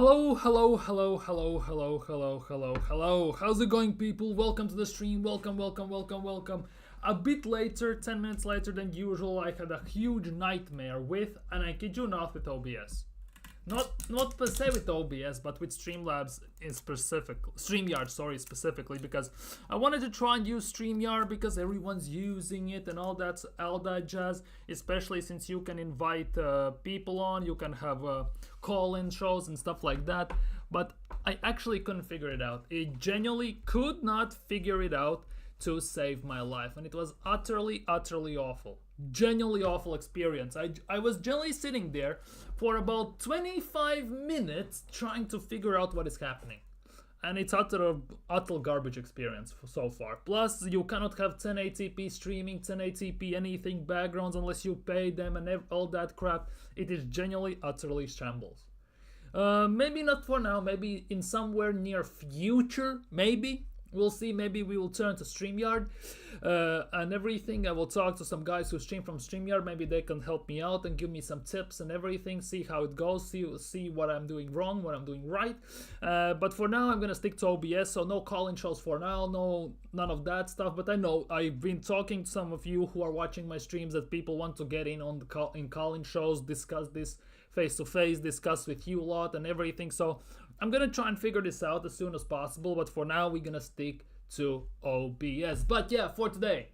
Hello, hello, hello, hello, hello, hello, hello, hello. How's it going, people? Welcome to the stream. Welcome, welcome, welcome, welcome. A bit later, 10 minutes later than usual, I had a huge nightmare with, and I kid you not, with OBS. Not per se with OBS, but with Streamlabs in specific, StreamYard, sorry, specifically, because I wanted to try and use StreamYard because everyone's using it and all that jazz. Especially since you can invite people on, you can have call-in shows and stuff like that. But I actually couldn't figure it out. I genuinely could not figure it out to save my life, and it was utterly awful. Genuinely awful experience. I was generally sitting there for about 25 minutes trying to figure out what is happening, and it's utter garbage experience so far. Plus, you cannot have 1080p streaming, 1080p anything backgrounds unless you pay them and all that crap. It is genuinely utterly shambles. Maybe not for now, maybe in somewhere near future, maybe. We'll see, maybe we will turn to StreamYard and everything. I will talk to some guys who stream from StreamYard. Maybe they can help me out and give me some tips and everything. See how it goes, see what I'm doing wrong, what I'm doing right. But for now, I'm going to stick to OBS, so no call-in shows for now, none of that stuff. But I know I've been talking to some of you who are watching my streams that people want to get in on the call-in shows, discuss this face-to-face, discuss with you a lot and everything. So I'm gonna try and figure this out as soon as possible, but for now we're gonna stick to OBS. But yeah, for today,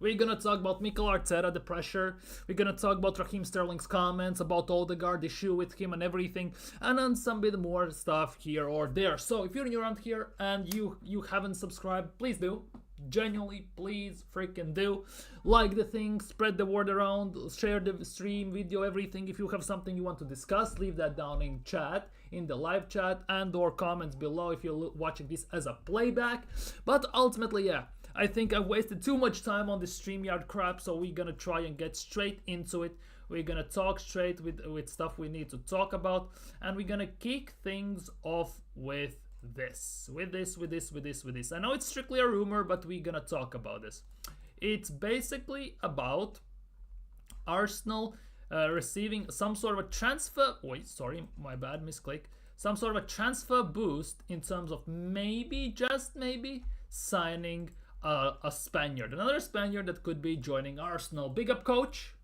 we're gonna talk about Mikel Arteta, the pressure. We're gonna talk about Raheem Sterling's comments, about Odegaard issue with him and everything, and then some bit more stuff here or there. So if you're new around here and you haven't subscribed, please do. Genuinely, please freaking do. Like the thing, spread the word around, share the stream, video, everything. If you have something you want to discuss, leave that down in chat, in the live chat, and or comments below if you're watching this as a playback. But ultimately, yeah, I think I've wasted too much time on this StreamYard crap, so we're gonna try and get straight into it. We're gonna talk straight with stuff we need to talk about, and we're gonna kick things off with this. I know it's strictly a rumor, but we're gonna talk about this. It's basically about Arsenal receiving some sort of a transfer. Wait, sorry, my bad, misclick. Some sort of a transfer boost in terms of maybe, just maybe, signing a Spaniard, another Spaniard that could be joining Arsenal. Big up, coach.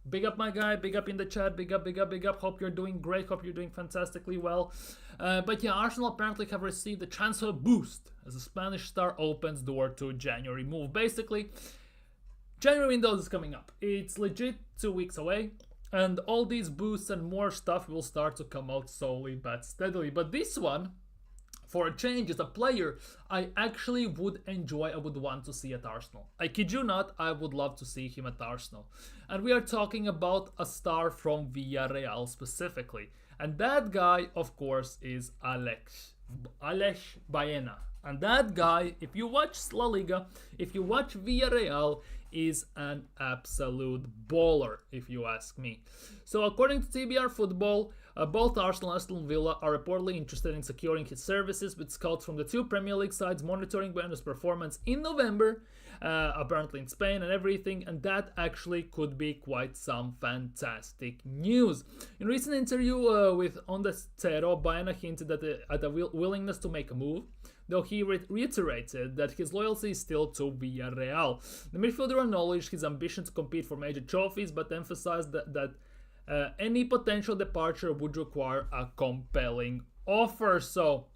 Big up, my guy. Big up in the chat. Big up, big up, big up. Hope you're doing great. Hope you're doing fantastically well. But yeah, Arsenal apparently have received a transfer boost as the Spanish star opens door to January move. Basically, January window is coming up. It's legit 2 weeks away. And all these boosts and more stuff will start to come out slowly but steadily. But this one, for a change, as a player, I actually would enjoy, I would want to see at Arsenal. I kid you not, I would love to see him at Arsenal. And we are talking about a star from Villarreal specifically. And that guy, of course, is Alex Baena. And that guy, if you watch La Liga, if you watch Villarreal, is an absolute baller, if you ask me. So according to TBR Football, both Arsenal and Aston Villa are reportedly interested in securing his services, with scouts from the two Premier League sides monitoring Baena's performance in November, apparently in Spain and everything, and that actually could be quite some fantastic news. In a recent interview with Onda Cero, Baena hinted at a willingness to make a move, though he reiterated that his loyalty is still to Villarreal. The midfielder acknowledged his ambition to compete for major trophies, but emphasized that any potential departure would require a compelling offer. So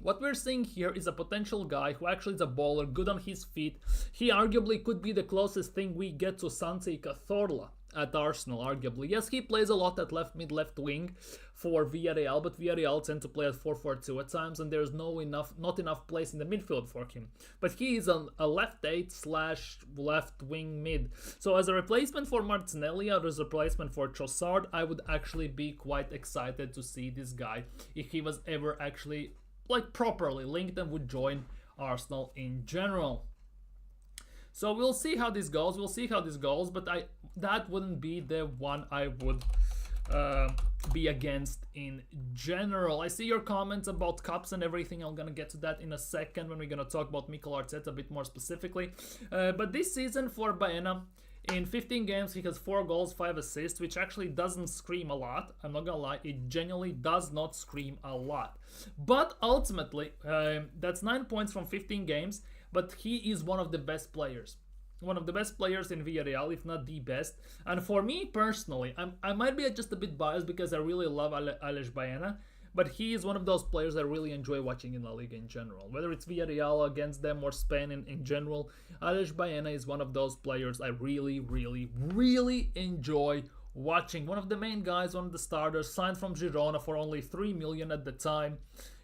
what we're seeing here is a potential guy who actually is a baller, good on his feet. He arguably could be the closest thing we get to Santi Cazorla at Arsenal, arguably. Yes, he plays a lot at left mid, left wing for Villarreal, but Villarreal tend to play at 4-4-2 at times, and there's not enough place in the midfield for him. But he is a left 8/left wing mid. So as a replacement for Martinelli, or as a replacement for Trossard, I would actually be quite excited to see this guy if he was ever actually properly linked and would join Arsenal in general. So we'll see how this goes. But that wouldn't be the one I would be against in general. I see your comments about cups and everything. I'm gonna get to that in a second when we're gonna talk about Mikel Arteta a bit more specifically. But this season for Baena, In 15 games, he has 4 goals, 5 assists, which actually doesn't scream a lot. I'm not gonna lie, it genuinely does not scream a lot. But ultimately, that's 9 points from 15 games, but he is one of the best players. One of the best players in Villarreal, if not the best. And for me personally, I might be just a bit biased because I really love Aleix Baena, but he is one of those players I really enjoy watching in La Liga in general. Whether it's Villarreal against them or Spain in general, Aleix Baena is one of those players I really, really, really enjoy watching. One of the main guys, one of the starters, signed from Girona for only 3 million at the time.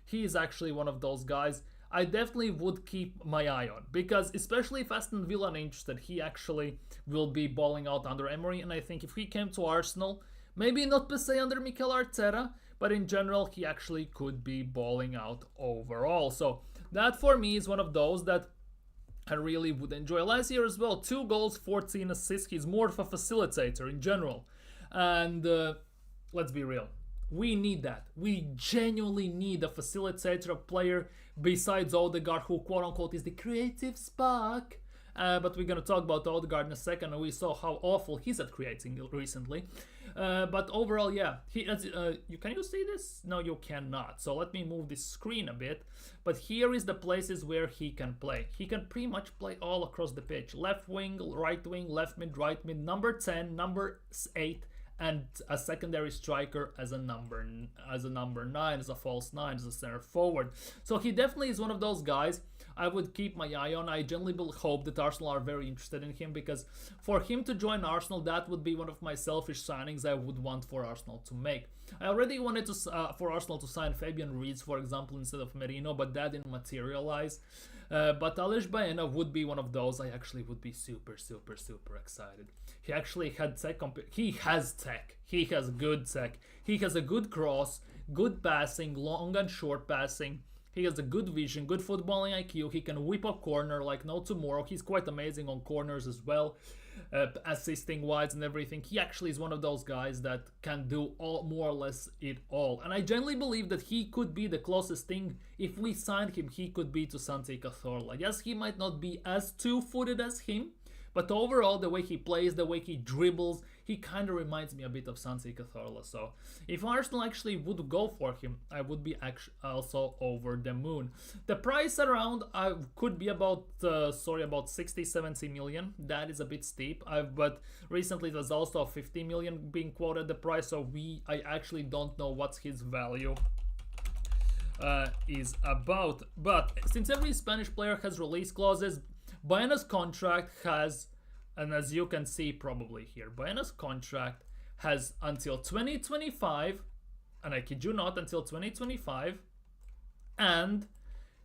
He is actually one of those guys I definitely would keep my eye on, because especially if Aston Villa are interested, he actually will be balling out under Emery, and I think if he came to Arsenal, maybe not per se under Mikel Arteta, but in general he actually could be balling out overall. So that for me is one of those that I really would enjoy. Last year as well, 2 goals, 14 assists. He's more of a facilitator in general, and let's be real, we need that. We genuinely need a facilitator, a player besides Odegaard, who quote-unquote is the creative spark. But we're going to talk about Odegaard in a second, and we saw how awful he's at creating recently. But overall, yeah. Can you see this? No, you cannot. So let me move this screen a bit. But here is the places where he can play. He can pretty much play all across the pitch. Left wing, left mid, right mid, number 10, number 8, and a secondary striker as a number 9, as a false 9, as a center forward. So he definitely is one of those guys I would keep my eye on. I genuinely hope that Arsenal are very interested in him, because for him to join Arsenal, that would be one of my selfish signings I would want for Arsenal to make. I already wanted to for Arsenal to sign Fabian Ruiz, for example, instead of Merino, but that didn't materialize. But Aleix Baena would be one of those I actually would be super, super, super excited. He actually had tech. He has tech. He has good tech. He has a good cross, good passing, long and short passing. He has a good vision, good footballing IQ. He can whip a corner like no tomorrow. He's quite amazing on corners as well, assisting wides and everything. He actually is one of those guys that can do more or less it all. And I genuinely believe that he could be the closest thing, if we signed him, he could be to Santi Cazorla. Yes, he might not be as two-footed as him, but overall, the way he plays, the way he dribbles, he kind of reminds me a bit of Santi Cazorla. So if Arsenal actually would go for him, I would be also over the moon. The price around could be about 60-70 million. That is a bit steep. But recently it was also 50 million being quoted the price. So I actually don't know what his value is about. But since every Spanish player has release clauses, Baena's contract has, and as you can see probably here, Baena's contract has until 2025, and I kid you not, until 2025, and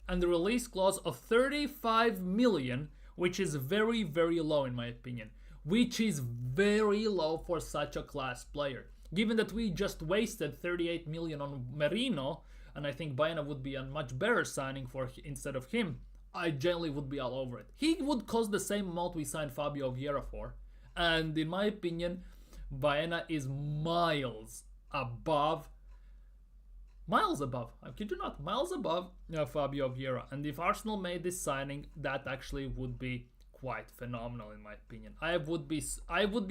the release clause of 35 million, which is very, very low in my opinion, which is very low for such a class player. Given that we just wasted 38 million on Merino, and I think Baena would be a much better signing instead of him, I generally would be all over it. He would cost the same amount we signed Fabio Vieira for. And in my opinion, Baena is miles above, I kid you not, miles above Fabio Vieira. And if Arsenal made this signing, that actually would be quite phenomenal in my opinion. I would be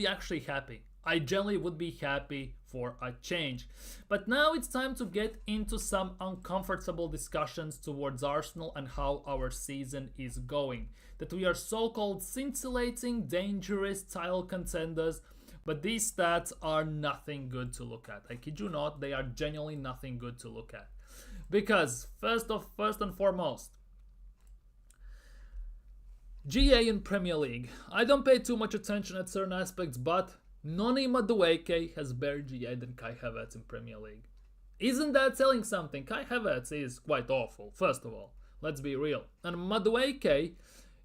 actually happy. I generally would be happy for a change. But now it's time to get into some uncomfortable discussions towards Arsenal and how our season is going. That we are so-called scintillating, dangerous title contenders, but these stats are nothing good to look at. I kid you not, they are genuinely nothing good to look at. Because first and foremost, GA in Premier League. I don't pay too much attention at certain aspects, but Noni Madueke has better GA than Kai Havertz in Premier League. Isn't that telling something? Kai Havertz is quite awful, first of all. Let's be real. And Madueke,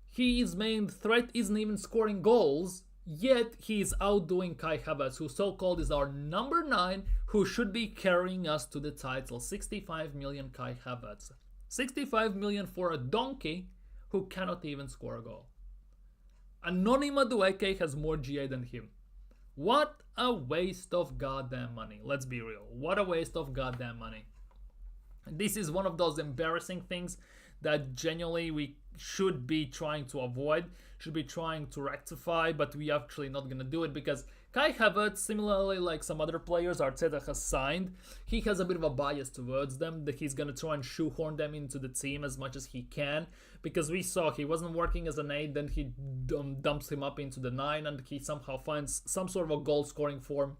his main threat isn't even scoring goals, yet he is outdoing Kai Havertz, who so-called is our number 9, who should be carrying us to the title. 65 million Kai Havertz. 65 million for a donkey who cannot even score a goal. And Noni Madueke has more GA than him. What a waste of goddamn money. Let's be real. What a waste of goddamn money. This is one of those embarrassing things that genuinely we should be trying to avoid, should be trying to rectify, but we actually not gonna do it because Kai Havertz, similarly like some other players Arteta has signed, he has a bit of a bias towards them, that he's gonna try and shoehorn them into the team as much as he can, because we saw he wasn't working as an 8, then he dumps him up into the 9, and he somehow finds some sort of a goal scoring form,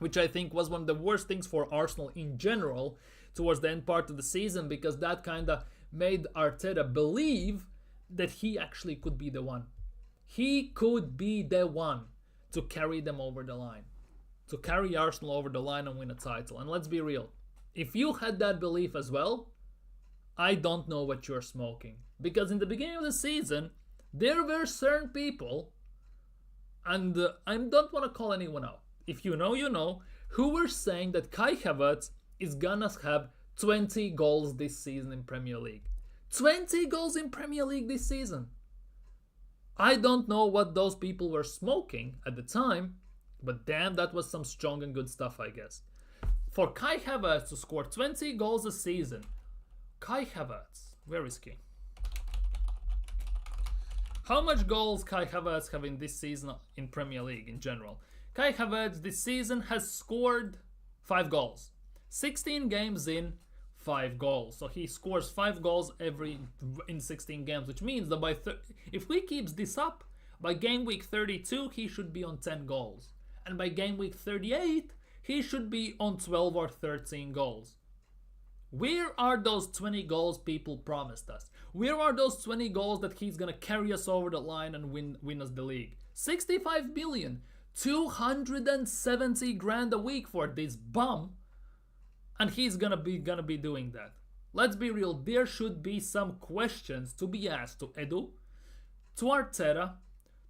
which I think was one of the worst things for Arsenal in general towards the end part of the season, because that kind of made Arteta believe that he actually could be the one. He could be the one to carry them over the line, to carry Arsenal over the line and win a title. And let's be real, if you had that belief as well, I don't know what you're smoking. Because in the beginning of the season, there were certain people, and I don't want to call anyone out, if you know, you know, who were saying that Kai Havertz is gonna have 20 goals this season in Premier League. 20 goals in Premier League this season. I don't know what those people were smoking at the time, but damn, that was some strong and good stuff, I guess. For Kai Havertz to score 20 goals a season, Kai Havertz, where is he? How much goals Kai Havertz have in this season in Premier League in general? Kai Havertz this season has scored 5 goals. 16 games in, 5 goals. So he scores 5 goals in 16 games, which means that if he keeps this up, by game week 32 he should be on 10 goals. And by game week 38 he should be on 12 or 13 goals. Where are those 20 goals people promised us? Where are those 20 goals that he's gonna carry us over the line and win us the league? 65 million, 270 grand a week for this bum, and he's gonna be doing that. Let's be real, there should be some questions to be asked to Edu, to Arteta,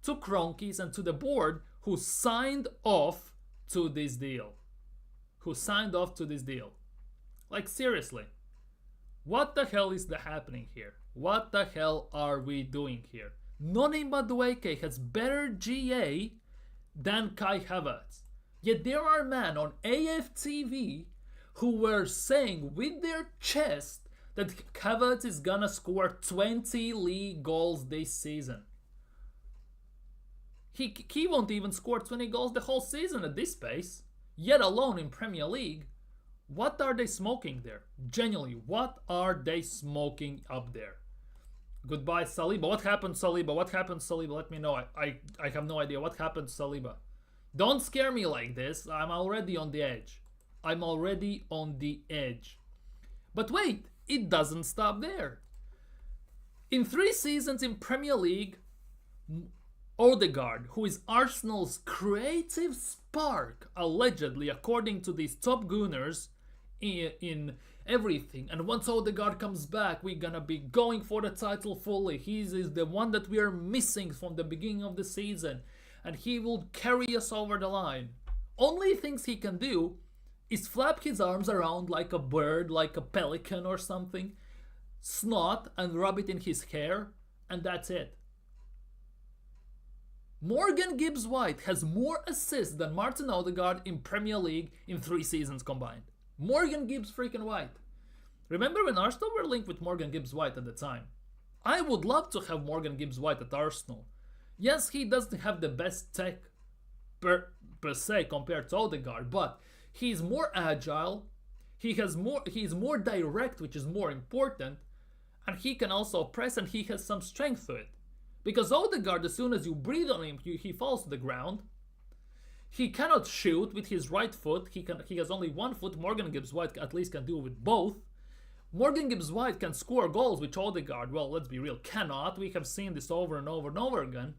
to Kroenkes, and to the board who signed off to this deal. Like, seriously, what the hell is happening here? What the hell are we doing here? Noni Madueke has better GA than Kai Havertz. Yet there are men on AFTV who were saying with their chest that Havertz is gonna score 20 league goals this season. He won't even score 20 goals the whole season at this pace, yet alone in Premier League. What are they smoking there? Genuinely, what are they smoking up there? Goodbye, Saliba. What happened, Saliba? Let me know. I have no idea. What happened, Saliba? Don't scare me like this. I'm already on the edge. But wait, it doesn't stop there. In 3 seasons in Premier League, Odegaard, who is Arsenal's creative spark, allegedly, according to these top gooners, in everything. And once Odegaard comes back, we're gonna be going for the title fully. He is the one that we are missing from the beginning of the season, and he will carry us over the line. Only things he can do is flap his arms around like a bird, like a pelican or something, snot and rub it in his hair, and that's it. Morgan Gibbs-White has more assists than Martin Odegaard in Premier League in 3 seasons combined. Morgan Gibbs-White. Remember when Arsenal were linked with Morgan Gibbs-White at the time? I would love to have Morgan Gibbs-White at Arsenal. Yes, he doesn't have the best tech per se compared to Odegaard, but he's more agile, he's more direct, which is more important, and he can also press, and he has some strength to it. Because Odegaard, as soon as you breathe on him, he falls to the ground. He cannot shoot with his right foot. He has only one foot. Morgan Gibbs-White at least can do it with both. Morgan Gibbs-White can score goals, which Odegaard, well, let's be real, cannot. We have seen this over and over and over again.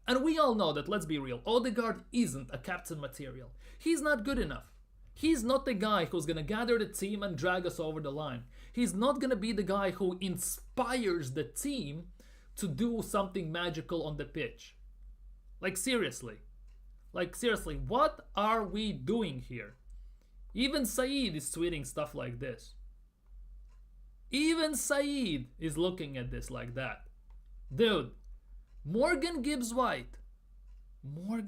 And we all know that, let's be real, Odegaard isn't a captain material. He's not good enough. He's not the guy who's going to gather the team and drag us over the line. He's not going to be the guy who inspires the team to do something magical on the pitch. Like seriously, what are we doing here? Even Saeed is tweeting stuff like this. Even Saeed is looking at this like that. Dude, Morgan Gibbs-White, more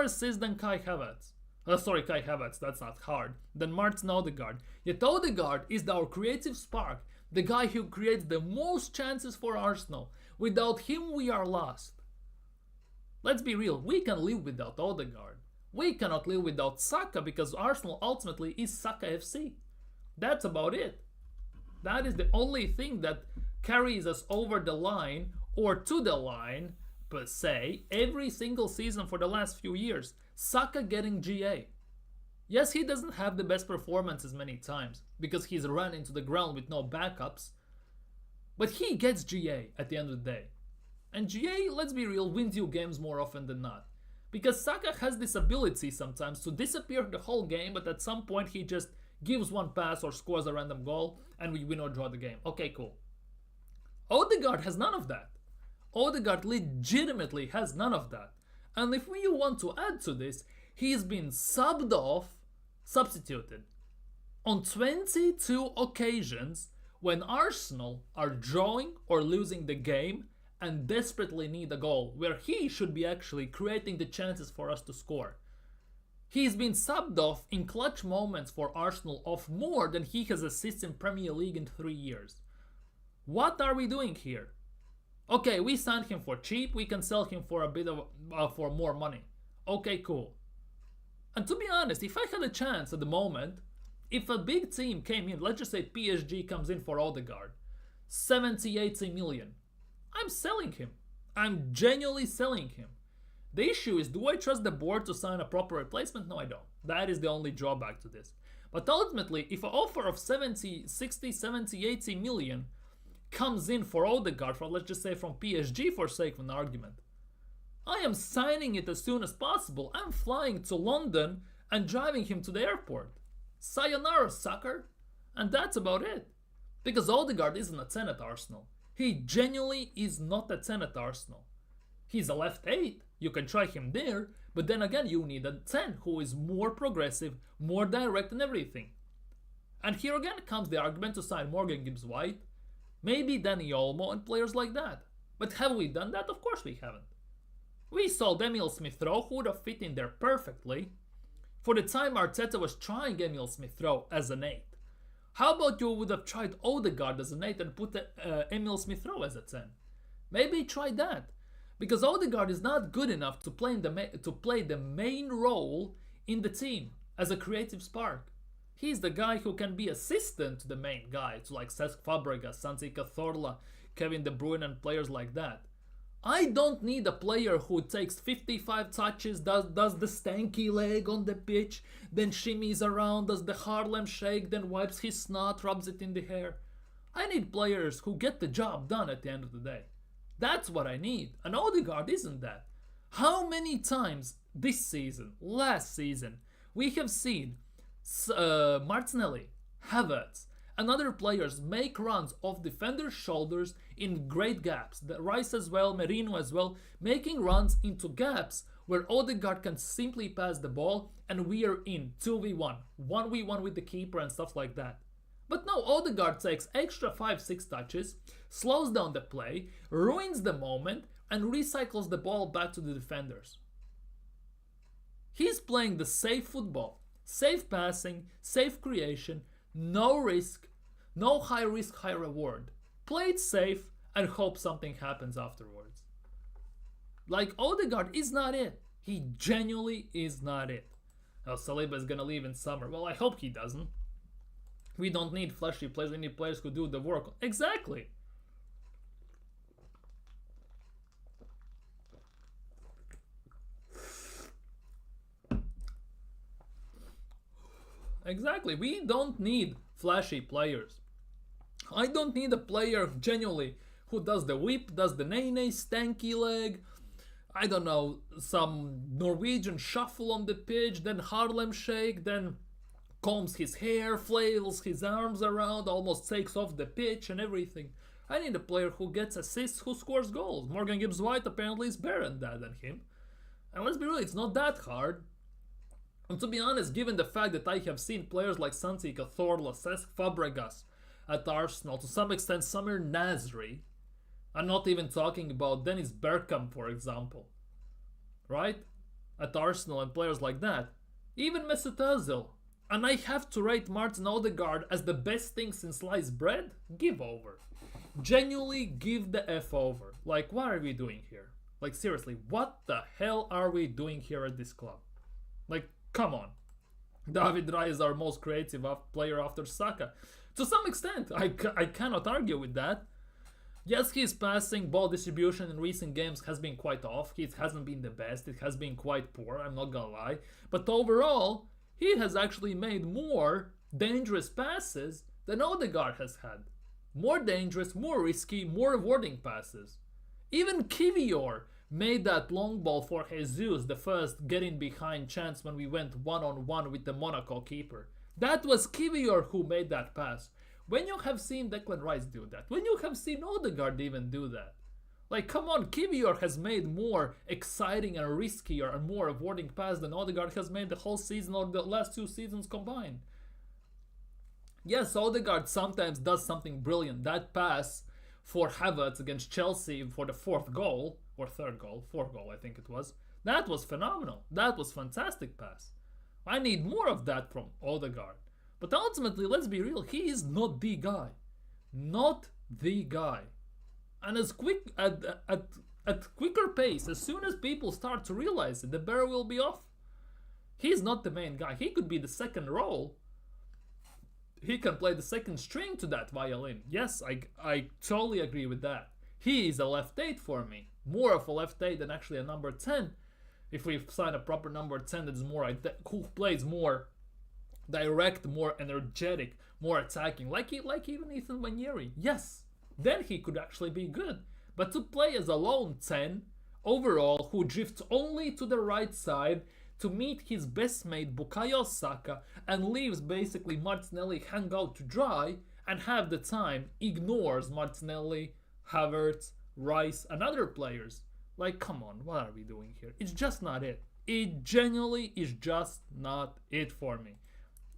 assists than Kai Havertz. Kai Havertz, that's not hard. Than Martin Odegaard. Yet Odegaard is our creative spark The guy who creates the most chances for Arsenal. Without him, we are lost. Let's be real, we can live without Odegaard. We cannot live without Saka because Arsenal ultimately is Saka FC. That's about it. That is the only thing that carries us over the line or to the line, per se, every single season for the last few years. Saka getting GA. Yes, he doesn't have the best performances many times because he's run into the ground with no backups, but he gets GA at the end of the day. And GA, let's be real, wins you games more often than not. Because Saka has this ability sometimes to disappear the whole game, but at some point he just gives one pass or scores a random goal and we win or draw the game. Okay, cool. Odegaard has none of that. Odegaard legitimately has none of that. And if we want to add to this, he's been substituted on 22 occasions when Arsenal are drawing or losing the game and desperately need a goal, where he should be actually creating the chances for us to score. He's been subbed off in clutch moments for Arsenal of more than he has assists in Premier League in 3 years. What are we doing here? Okay, we signed him for cheap, we can sell him for a bit of for more money. Okay, cool. And to be honest, if I had a chance at the moment, if a big team came in, let's just say PSG comes in for Odegaard, 70, 80 million, I'm selling him. I'm genuinely selling him. The issue is, do I trust the board to sign a proper replacement? No, I don't. That is the only drawback to this. But ultimately, if an offer of 70, 60, 70, 80 million comes in for Odegaard, for let's just say from PSG for sake of an argument, I am signing it as soon as possible. I'm flying to London and driving him to the airport. Sayonara, sucker. And that's about it. Because Odegaard isn't a 10 at Arsenal. He genuinely is not a 10 at Arsenal. He's a left 8, you can try him there, but then again you need a 10 who is more progressive, more direct and everything. And here again comes the argument to sign Morgan Gibbs-White, maybe Danny Olmo and players like that. But have we done that? Of course we haven't. We sold Emil Smith-Rowe, who would have fit in there perfectly. For the time Arteta was trying Emil Smith-Rowe as an 8. How about you would have tried Odegaard as an 8 and put Emil Smith-Rowe as a 10? Maybe try that. Because Odegaard is not good enough to play the main role in the team as a creative spark. He's the guy who can be assistant to the main guy, to like Cesc Fabregas, Santi Cazorla, Kevin De Bruyne and players like that. I don't need a player who takes 55 touches, does the stanky leg on the pitch, then shimmies around, does the Harlem Shake, then wipes his snot, rubs it in the hair. I need players who get the job done at the end of the day. That's what I need. And Odegaard isn't that. How many times this season, last season, we have seen Martinelli, Havertz, and other players make runs off defenders' shoulders in great gaps. The Rice as well, Merino as well, making runs into gaps where Odegaard can simply pass the ball and we are in 2v1, 1v1 with the keeper and stuff like that. But no, Odegaard takes extra 5-6 touches, slows down the play, ruins the moment, and recycles the ball back to the defenders. He's playing the safe football, safe passing, safe creation, no risk, no high risk, high reward. Play it safe and hope something happens afterwards. Like, Odegaard is not it. He genuinely is not it. Now, Saliba is gonna leave in summer. Well, I hope he doesn't. We don't need flashy players, we need players who do the work. Exactly. Exactly, we don't need flashy players. I don't need a player genuinely who does the whip, does the nay-nay, stanky leg, I don't know, some Norwegian shuffle on the pitch, then Harlem Shake, then combs his hair, flails his arms around, almost takes off the pitch and everything. I need a player who gets assists, who scores goals. Morgan Gibbs-White apparently is better than him. And let's be real, it's not that hard. And to be honest, given the fact that I have seen players like Santi Cazorla, Cesc Fabregas at Arsenal, to some extent Samir Nasri, I'm not even talking about Dennis Bergkamp, for example, right? At Arsenal and players like that. Even Mesut Ozil. and I have to rate Martin Odegaard as the best thing since sliced bread, give over. Genuinely give the F over. Like, what are we doing here? Like, seriously, what the hell are we doing here at this club? Like, come on. David Raya is our most creative player after Saka. To some extent, I cannot argue with that. Yes, his passing, ball distribution in recent games has been quite off. It hasn't been the best. It has been quite poor, I'm not gonna lie. But overall, he has actually made more dangerous passes than Odegaard has had. More dangerous, more risky, more rewarding passes. Even Kivior made that long ball for Jesus, the first getting behind chance when we went one-on-one with the Monaco keeper. That was Kivior who made that pass. When you have seen Declan Rice do that, when you have seen Odegaard even do that, like, come on, Kivior has made more exciting and riskier and more rewarding pass than Odegaard has made the whole season or the last 2 seasons combined. Yes, Odegaard sometimes does something brilliant. That pass for Havertz against Chelsea for the 4th goal, or 3rd goal, 4th goal I think it was, that was phenomenal. That was fantastic pass. I need more of that from Odegaard. But ultimately, let's be real, he is not the guy. Not the guy. And as quick at quicker pace, as soon as people start to realize it, the bear will be off. He's not the main guy. He could be the second role. He can play the second string to that violin. Yes, I totally agree with that. He is a left 8 for me. More of a left 8 than actually a number 10. If we sign a proper number 10 that's more who plays more direct, more energetic, more attacking, like even Ethan Wanyeri. Yes, then he could actually be good. But to play as a lone 10 overall, who drifts only to the right side to meet his best mate Bukayo Saka and leaves basically Martinelli hang out to dry and have the time, ignores Martinelli, Havertz, Rice and other players. Like, come on, what are we doing here? It's just not it. It genuinely is just not it for me.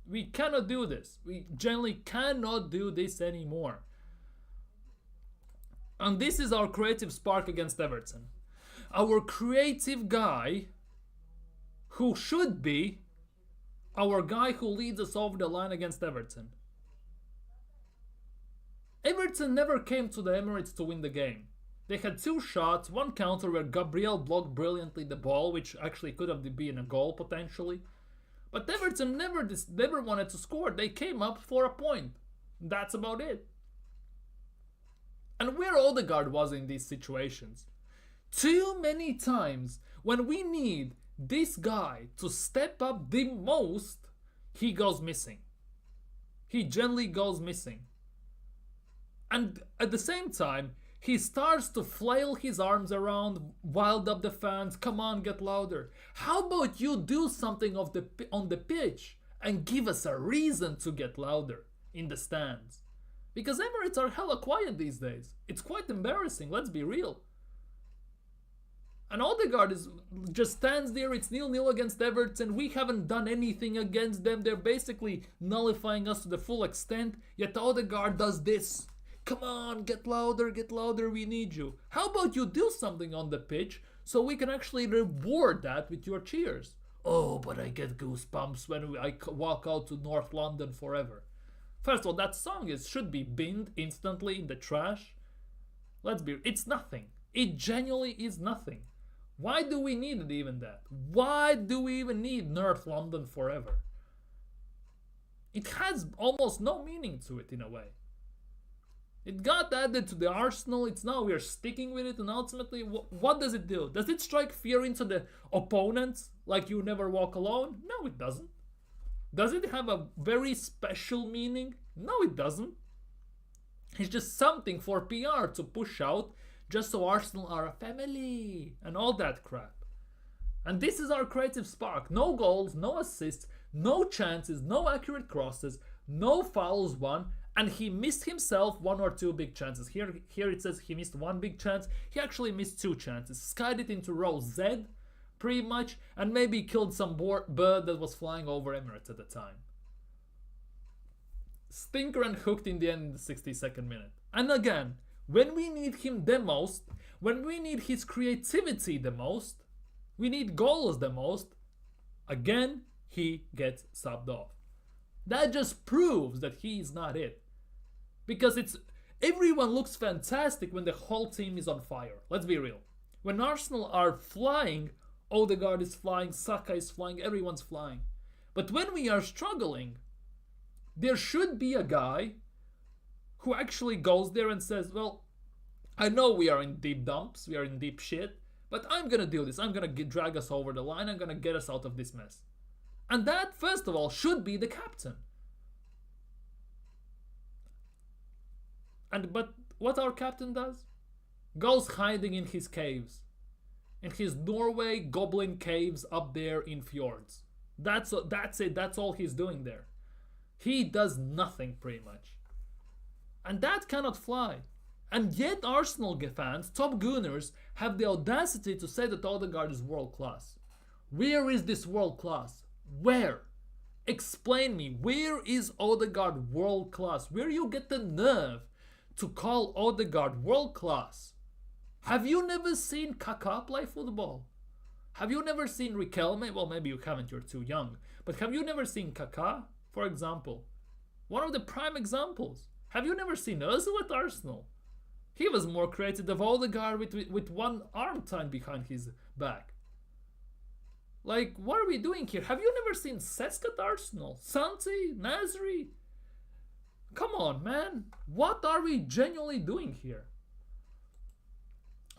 We cannot do this. We genuinely cannot do this anymore. And this is our creative spark against Everton. Our creative guy who should be our guy who leads us over the line against Everton. Everton never came to the Emirates to win the game. They had 2 shots, 1 counter where Gabriel blocked brilliantly the ball, which actually could have been a goal potentially. But Everton never wanted to score. They came up for a point. That's about it. And where Odegaard was in these situations. Too many times when we need this guy to step up the most, he goes missing. He generally goes missing. And at the same time, he starts to flail his arms around, wild up the fans, come on, get louder. How about you do something on the pitch and give us a reason to get louder in the stands? Because Emirates are hella quiet these days. It's quite embarrassing, let's be real. And Odegaard just stands there, it's 0-0 against Everton, we haven't done anything against them, they're basically nullifying us to the full extent, yet Odegaard does this. Come on, get louder, we need you. How about you do something on the pitch so we can actually reward that with your cheers? Oh, but I get goosebumps when I walk out to North London forever. First of all, that song should be binned instantly in the trash. It's nothing. It genuinely is nothing. Why do we need it even that? Why do we even need North London forever? It has almost no meaning to it in a way. It got added to the arsenal, it's now we're sticking with it, and ultimately, what does it do? Does it strike fear into the opponents, like you never walk alone? No, it doesn't. Does it have a very special meaning? No, it doesn't. It's just something for PR to push out, just so Arsenal are a family, and all that crap. And this is our creative spark. No goals, no assists, no chances, no accurate crosses, no fouls won, and he missed himself 1 or 2 big chances. Here it says he missed 1 big chance. He actually missed 2 chances. Skied it into row Z, pretty much, and maybe killed some bird that was flying over Emirates at the time. Stinker and hooked in the end in the 62nd minute. And again, when we need him the most, when we need his creativity the most, we need goals the most, again, he gets subbed off. That just proves that he's not it. Because everyone looks fantastic when the whole team is on fire. Let's be real. When Arsenal are flying, Odegaard is flying, Saka is flying, everyone's flying. But when we are struggling, there should be a guy who actually goes there and says, well, I know we are in deep dumps, we are in deep shit, but I'm gonna do this. I'm gonna drag us over the line. I'm gonna get us out of this mess. And that, first of all, should be the captain. But what our captain does? Goes hiding in his caves. In his Norway goblin caves up there in fjords. That's it. That's all he's doing there. He does nothing pretty much. And that cannot fly. And yet Arsenal fans, top gooners, have the audacity to say that Odegaard is world class. Where is this world class? Where? Explain me. Where is Odegaard world class? Where you get the nerve to call Odegaard world class? Have you never seen Kaká play football? Have you never seen Riquelme? Well, maybe you haven't, you're too young. But have you never seen Kaká, for example? One of the prime examples. Have you never seen Ozil at Arsenal? He was more creative than Odegaard with one arm tied behind his back. Like, what are we doing here? Have you never seen Cesc at Arsenal? Santi? Nasri? Come on, man. What are we genuinely doing here?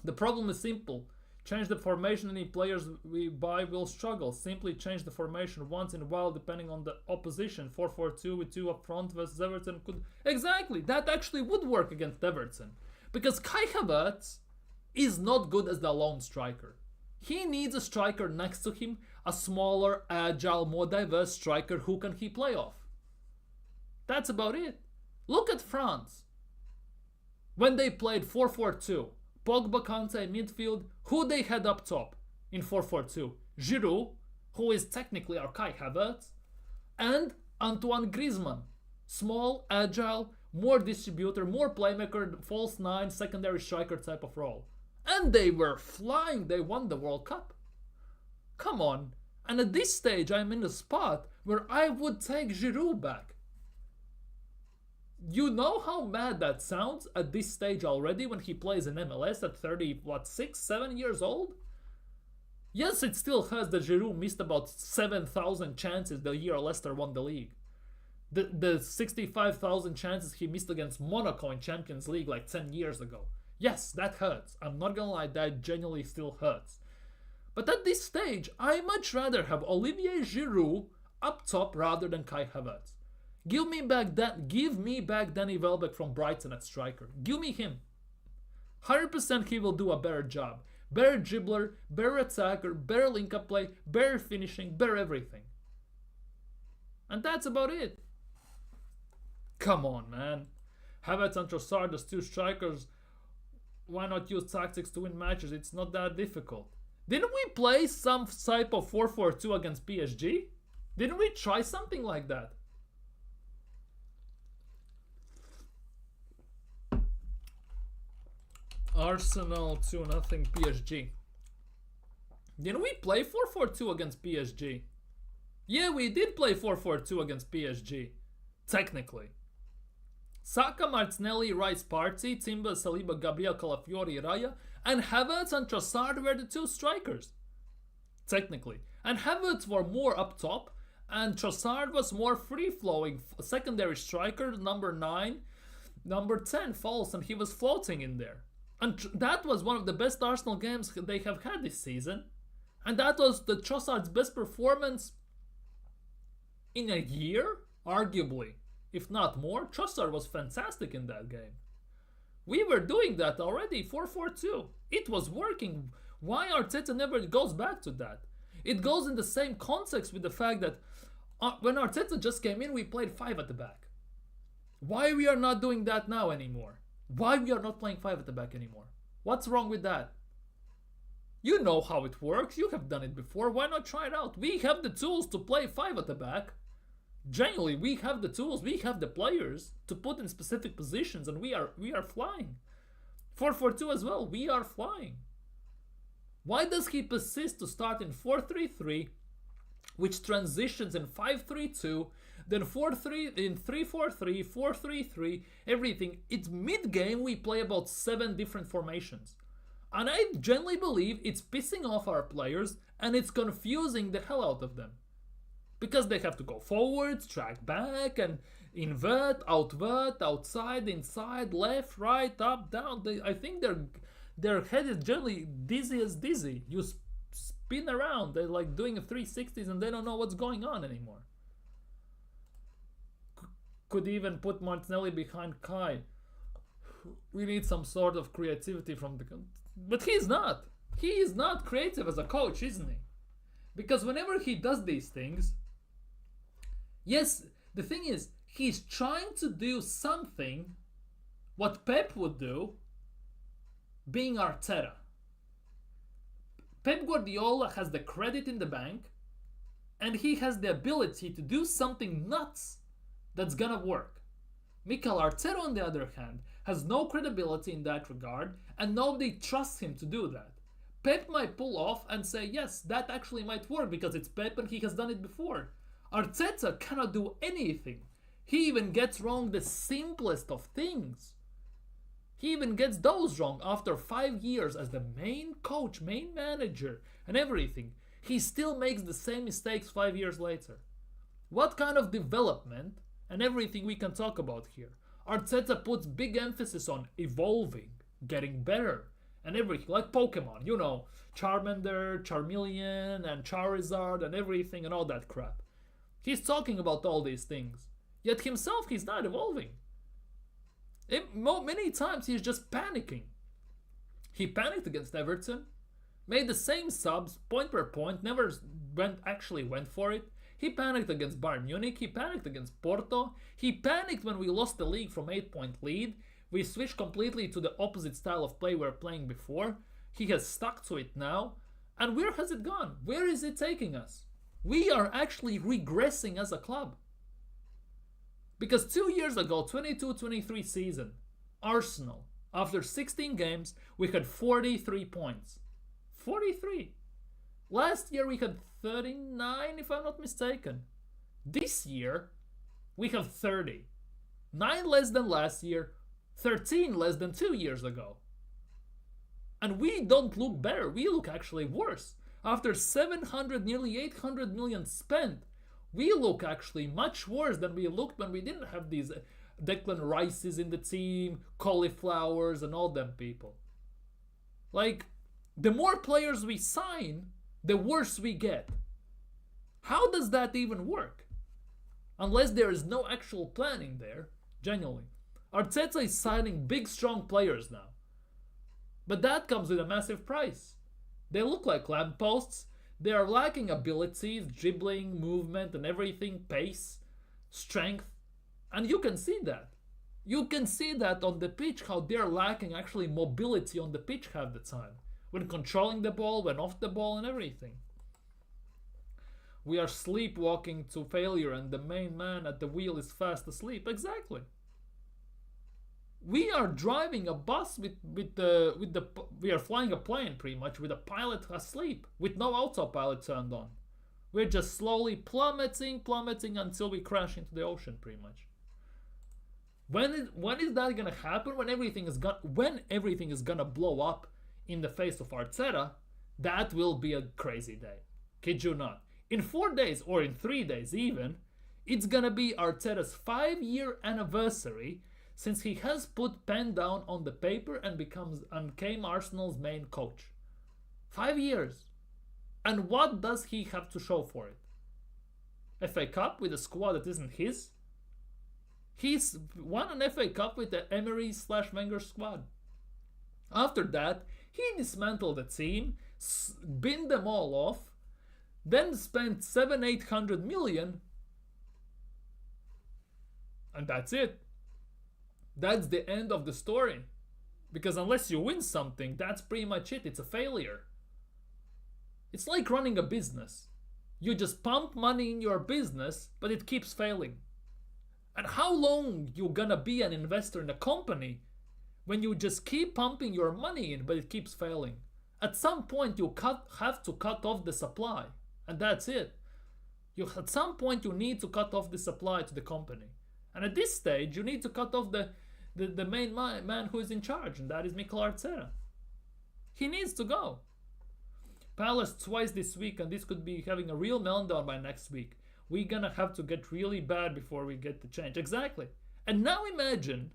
The problem is simple. Change the formation, any players we buy will struggle. Simply change the formation once in a while depending on the opposition. 4-4-2 with 2 up front versus Everton could... Exactly, that actually would work against Everton. Because Kai Havertz is not good as the lone striker. He needs a striker next to him, a smaller, agile, more diverse striker who can he play off. That's about it. Look at France. When they played 4-4-2, Pogba, Kante midfield, who they had up top in 4-4-2? Giroud, who is technically our Kai Havertz, and Antoine Griezmann. Small, agile, more distributor, more playmaker, false nine, secondary striker type of role. And they were flying, they won the World Cup. Come on. And at this stage I'm in a spot where I would take Giroud back. You know how mad that sounds at this stage already when he plays in MLS at 6, 7 years old? Yes, it still hurts that Giroud missed about 7,000 chances the year Leicester won the league. The 65,000 chances he missed against Monaco in Champions League like 10 years ago. Yes, that hurts. I'm not gonna lie, that genuinely still hurts. But at this stage, I much rather have Olivier Giroud up top rather than Kai Havertz. Give me back Danny Welbeck from Brighton at striker. Give me him. 100% he will do a better job. Better dribbler, better attacker, better link-up play, better finishing, better everything. And that's about it. Come on, man. Havertz and Trossard as 2 strikers. Why not use tactics to win matches? It's not that difficult. Didn't we play some type of 4-4-2 against PSG? Didn't we try something like that? Arsenal 2-0 PSG. Didn't we play 4-4-2 against PSG? Yeah, we did play 4-4-2 against PSG. Technically. Saka, Martinelli, Rice, Partey, Timber, Saliba, Gabriel, Calafiori, Raya, and Havertz and Trossard were the 2 strikers. Technically. And Havertz were more up top, and Trossard was more free-flowing. Secondary striker, number 9, number 10, false, and he was floating in there. And that was one of the best Arsenal games they have had this season. And that was the Trossard's best performance in a year, arguably. If not more, Trossard was fantastic in that game. We were doing that already, 4-4-2. It was working. Why Arteta never goes back to that? It goes in the same context with the fact that when Arteta just came in, we played 5 at the back. Why we are not doing that now anymore? Why we are not playing 5 at the back anymore? What's wrong with that? You know how it works. You have done it before. Why not try it out? We have the tools to play 5 at the back. Genuinely, we have the tools. We have the players to put in specific positions, and we are flying. 4-4-2 as well. We are flying. Why does he persist to start in 4-3-3, which transitions in 5-3-2, then 4-3, in 3-4-3, 4-3-3, everything. It's mid-game we play about 7 different formations. And I genuinely believe it's pissing off our players and it's confusing the hell out of them. Because they have to go forwards, track back, and invert, outward, outside, inside, left, right, up, down. I think their head is generally dizzy as dizzy. You spin around, they're like doing a 360s and they don't know what's going on anymore. Could even put Martinelli behind Kai. We need some sort of creativity from the... But he's not. He is not creative as a coach, isn't he? Because whenever he does these things... Yes, the thing is, he's trying to do something what Pep would do, being Arteta. Pep Guardiola has the credit in the bank, and he has the ability to do something nuts that's gonna work. Mikel Arteta, on the other hand, has no credibility in that regard, and nobody trusts him to do that. Pep might pull off and say, yes, that actually might work because it's Pep and he has done it before. Arteta cannot do anything. He even gets wrong the simplest of things. He even gets those wrong after 5 years as the main coach, main manager, and everything. He still makes the same mistakes 5 years later. What kind of development and everything we can talk about here? Arteta puts big emphasis on evolving, getting better, and everything, like Pokemon, you know, Charmander, Charmeleon, and Charizard, and everything, and all that crap. He's talking about all these things, yet himself he's not evolving. Many times he's just panicking. He panicked against Everton, made the same subs point per point, never went for it. He panicked against Bayern Munich, he panicked against Porto, he panicked when we lost the league from 8-point lead. We switched completely to the opposite style of play we were playing before. He has stuck to it now. And where has it gone? Where is it taking us? We are actually regressing as a club. Because 2 years ago, 22-23 season, Arsenal, after 16 games, we had 43 points. 43. Last year we had 39, if I'm not mistaken. This year, we have 30. 9 less than last year, 13 less than 2 years ago. And we don't look better, we look actually worse. After 700, nearly 800 million spent, we look actually much worse than we looked when we didn't have these Declan Rices in the team, cauliflowers, and all them people. Like, the more players we sign, the worse we get. How does that even work? Unless there is no actual planning there, genuinely. Arteta is signing big, strong players now. But that comes with a massive price. They look like lampposts. They are lacking abilities, dribbling, movement, and everything, pace, strength. And you can see that. You can see that on the pitch, how they're lacking actually mobility on the pitch half the time. When controlling the ball, when off the ball, and everything. We are sleepwalking to failure and the main man at the wheel is fast asleep. Exactly. We are driving a bus we are flying a plane pretty much with a pilot asleep, with no autopilot turned on. We're just slowly plummeting until we crash into the ocean pretty much. When is that gonna happen? When everything is gonna blow up in the face of Arteta, that will be a crazy day. Kid you not. In 4 days, or in 3 days even, it's gonna be Arteta's 5-year anniversary since he has put pen down on the paper and became Arsenal's main coach. 5 years. And what does he have to show for it? FA Cup with a squad that isn't his? He's won an FA Cup with the Emery/Wenger squad. After that, he dismantled the team, binned them all off, then spent 700-800 million, and that's it. That's the end of the story. Because unless you win something, that's pretty much it. It's a failure. It's like running a business. You just pump money in your business, but it keeps failing. And how long you gonna be an investor in a company when you just keep pumping your money in, but it keeps failing? At some point, you have to cut off the supply. And that's it. At some point you need to cut off the supply to the company. And at this stage, you need to cut off the main man who is in charge, and that is Mikel Arteta. He needs to go. Palace twice this week, and this could be having a real meltdown by next week. We're gonna have to get really bad before we get the change. Exactly. And now imagine,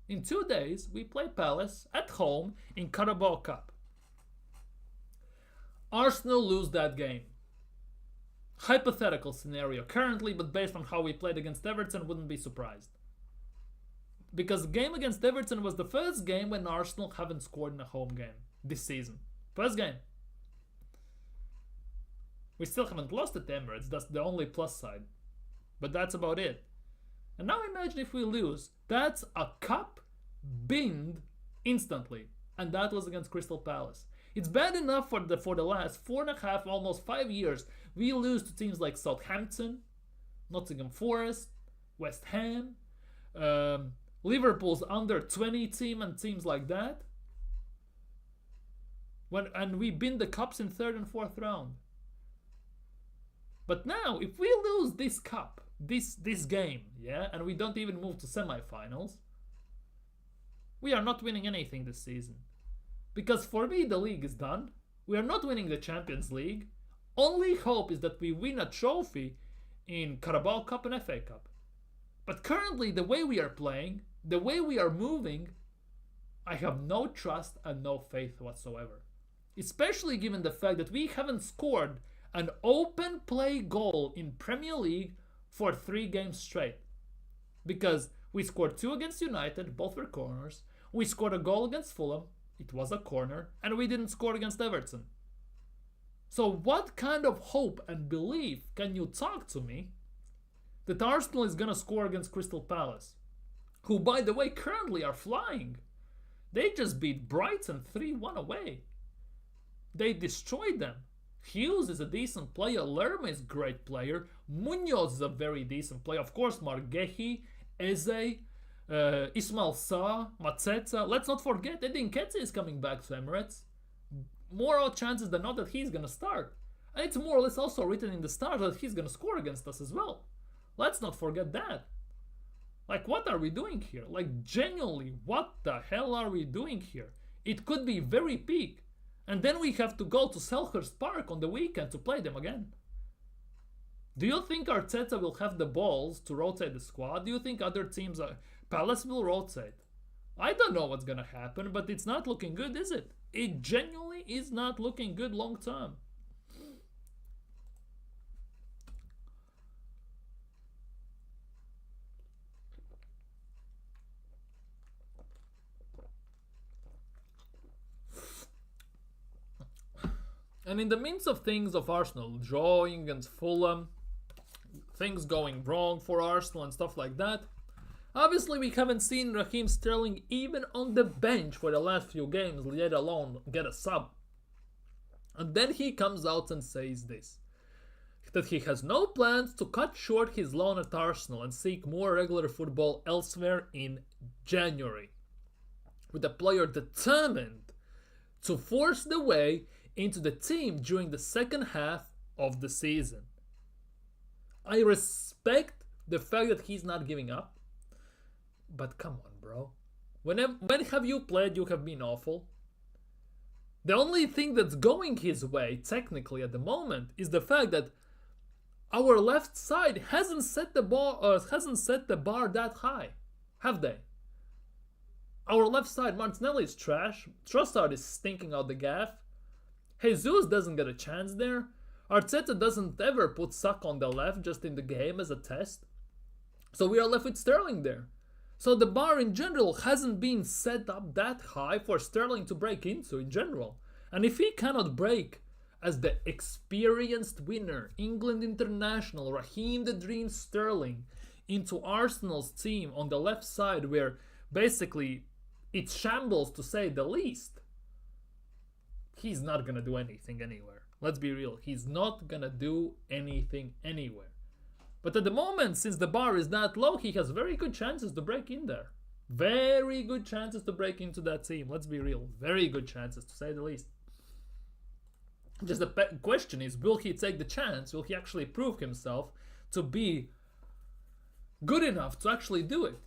in 2 days, we play Palace at home in Carabao Cup. Arsenal lose that game. Hypothetical scenario currently, but based on how we played against Everton, wouldn't be surprised. Because the game against Everton was the first game when Arsenal haven't scored in a home game this season. First game. We still haven't lost at Emirates, that's the only plus side. But that's about it. And now imagine if we lose. That's a cup binned instantly. And that was against Crystal Palace. It's bad enough for the last 4.5, almost 5 years. We lose to teams like Southampton, Nottingham Forest, West Ham, Liverpool's under 20 team and teams like that. And we bin the cups in 3rd and 4th round. But now, if we lose this cup, this game, yeah, and we don't even move to semi-finals, we are not winning anything this season. Because for me, the league is done. We are not winning the Champions League. Only hope is that we win a trophy in Carabao Cup and FA Cup. But currently, the way we are playing, the way we are moving, I have no trust and no faith whatsoever. Especially given the fact that we haven't scored an open play goal in Premier League for 3 games straight. Because we scored 2 against United, both were corners. We scored a goal against Fulham, it was a corner, and we didn't score against Everton. So what kind of hope and belief can you talk to me that Arsenal is going to score against Crystal Palace, who, by the way, currently are flying? They just beat Brighton 3-1 away. They destroyed them. Hughes is a decent player, Lerma is a great player, Munoz is a very decent player, of course Margehi, Eze, Ismail Sarr, Mateta. Let's not forget Edin Ketze is coming back to Emirates. More chances than not that he's gonna start. And it's more or less also written in the start that he's gonna score against us as well. Let's not forget that. Like, what are we doing here? Like, genuinely, what the hell are we doing here? It could be very peak. And then we have to go to Selhurst Park on the weekend to play them again. Do you think Arteta will have the balls to rotate the squad? Do you think other teams, Palace will rotate? I don't know what's gonna happen, but it's not looking good, is it? It genuinely is not looking good long term. And in the midst of things of Arsenal drawing against Fulham, things going wrong for Arsenal and stuff like that, obviously we haven't seen Raheem Sterling even on the bench for the last few games, let alone get a sub. And then he comes out and says this, that he has no plans to cut short his loan at Arsenal and seek more regular football elsewhere in January, with the player determined to force the way into the team during the second half of the season. I respect the fact that he's not giving up, but come on, bro. When have you played? You have been awful. The only thing that's going his way, technically at the moment, is the fact that our left side hasn't set the bar that high, have they? Our left side, Martinelli is trash. Trossard is stinking out the gaff. Jesus doesn't get a chance there. Arteta doesn't ever put Saka on the left just in the game as a test. So we are left with Sterling there. So the bar in general hasn't been set up that high for Sterling to break into in general. And if he cannot break as the experienced winner, England international, Raheem the Dream Sterling, into Arsenal's team on the left side where basically it's shambles to say the least, he's not gonna do anything anywhere. Let's be real. He's not gonna do anything anywhere. But at the moment, since the bar is that low, he has very good chances to break in there. Very good chances to break into that team. Let's be real. Very good chances, to say the least. Just the question is, will he take the chance? Will he actually prove himself to be good enough to actually do it?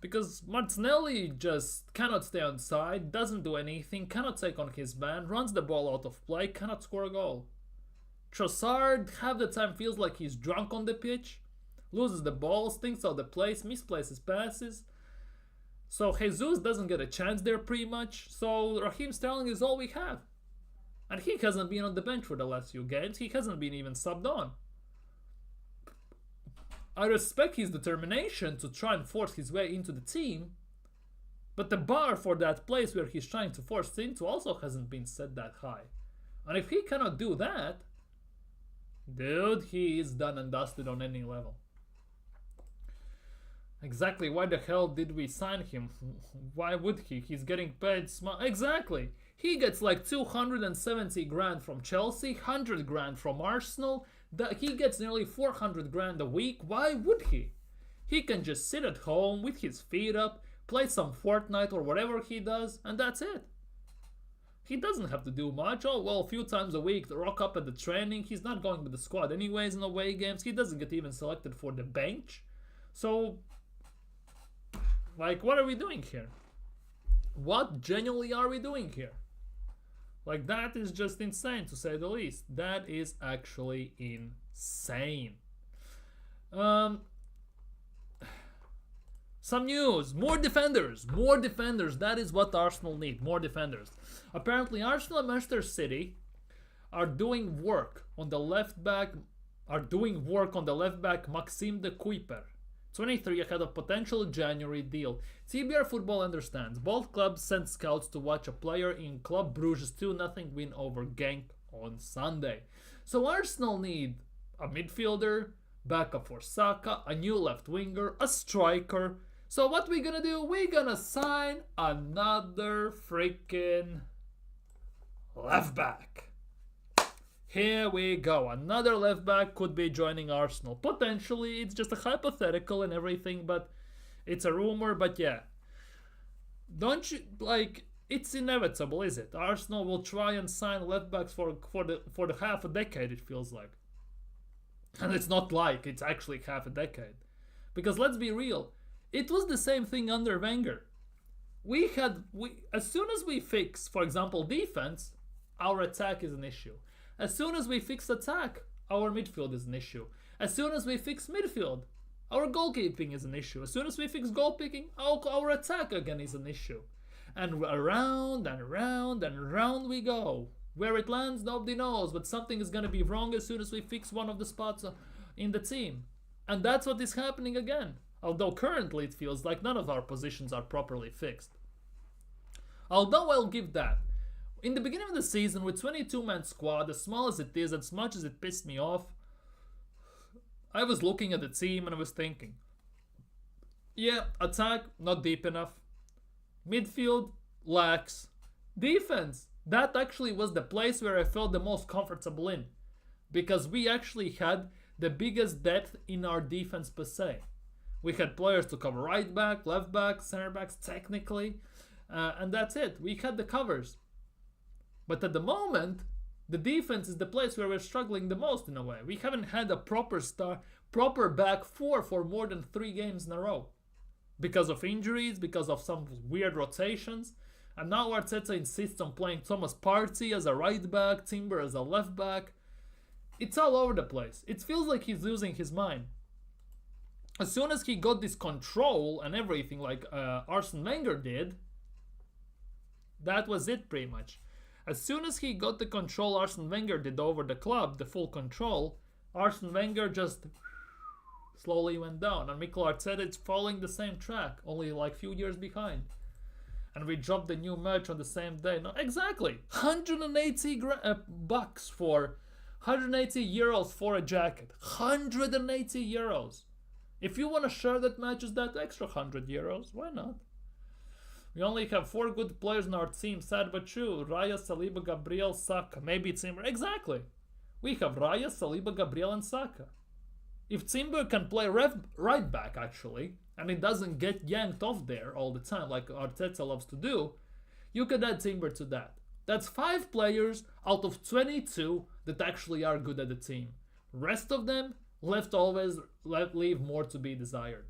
Because Martinelli just cannot stay on side, doesn't do anything, cannot take on his man, runs the ball out of play, cannot score a goal. Trossard half the time feels like he's drunk on the pitch, loses the ball, stinks out the place, misplaces passes. So Jesus doesn't get a chance there pretty much. So Raheem Sterling is all we have. And he hasn't been on the bench for the last few games. He hasn't been even subbed on. I respect his determination to try and force his way into the team, but the bar for that place where he's trying to force into also hasn't been set that high. And if he cannot do that, dude, he is done and dusted on any level. Exactly, why the hell did we sign him? Why would he? He's getting paid Exactly. He gets like 270 grand from Chelsea, 100 grand from Arsenal. He gets nearly 400 grand a week. Why would he? He can just sit at home with his feet up, play some Fortnite or whatever he does, and that's it. He doesn't have to do much. Oh, well, a few times a week to rock up at the training. He's not going with the squad anyways in away games. He doesn't get even selected for the bench. So, like, what are we doing here? What genuinely are we doing here? Like, that is just insane, to say the least. That is actually insane. Some news. More defenders. More defenders. That is what Arsenal need. More defenders. Apparently, Arsenal and Manchester City are doing work on the left back. Maxime de Kuiper, 23, ahead of potential January deal. TBR Football understands. Both clubs sent scouts to watch a player in Club Brugge's 2-0 win over Genk on Sunday. So Arsenal need a midfielder, backup for Saka, a new left winger, a striker. So what we gonna do? We're gonna sign another freaking left back. Here we go. Another left back could be joining Arsenal. Potentially, it's just a hypothetical and everything, but it's a rumor. But yeah, don't you like? It's inevitable, is it? Arsenal will try and sign left backs for the half a decade. It feels like, and it's not like it's actually half a decade, because let's be real, it was the same thing under Wenger. As soon as we fix, for example, defense, our attack is an issue. As soon as we fix attack, our midfield is an issue. As soon as we fix midfield, our goalkeeping is an issue. As soon as we fix goalkeeping, our attack again is an issue. And around and around and around we go. Where it lands, nobody knows, but something is going to be wrong as soon as we fix one of the spots in the team. And that's what is happening again. Although currently it feels like none of our positions are properly fixed. Although I'll give that. In the beginning of the season, with 22-man squad, as small as it is, as much as it pissed me off, I was looking at the team and I was thinking, yeah, attack, not deep enough. Midfield, lacks. Defense, that actually was the place where I felt the most comfortable in. Because we actually had the biggest depth in our defense per se. We had players to cover right back, left back, center backs technically, and that's it. We had the covers. But at the moment, the defense is the place where we're struggling the most in a way. We haven't had a proper back four for more than 3 games in a row. Because of injuries, because of some weird rotations. And now Arteta insists on playing Thomas Partey as a right back, Timber as a left back. It's all over the place. It feels like he's losing his mind. As soon as he got this control and everything like Arsene Wenger did, that was it pretty much. As soon as he got the control Arsene Wenger did over the club, the full control, Arsene Wenger just slowly went down. And Mikel Arteta is following the same track, only like few years behind. And we dropped the new merch on the same day. No, exactly. 180 bucks for 180 euros for a jacket. 180 euros. If you want a shirt that matches that extra 100 euros, why not? We only have 4 good players in our team, sad but true. Raya, Saliba, Gabriel, Saka. Maybe Timber. Exactly. We have Raya, Saliba, Gabriel, and Saka. If Timber can play right back, actually, and it doesn't get yanked off there all the time like Arteta loves to do, you could add Timber to that. That's 5 players out of 22 that actually are good at the team. Rest of them leave more to be desired.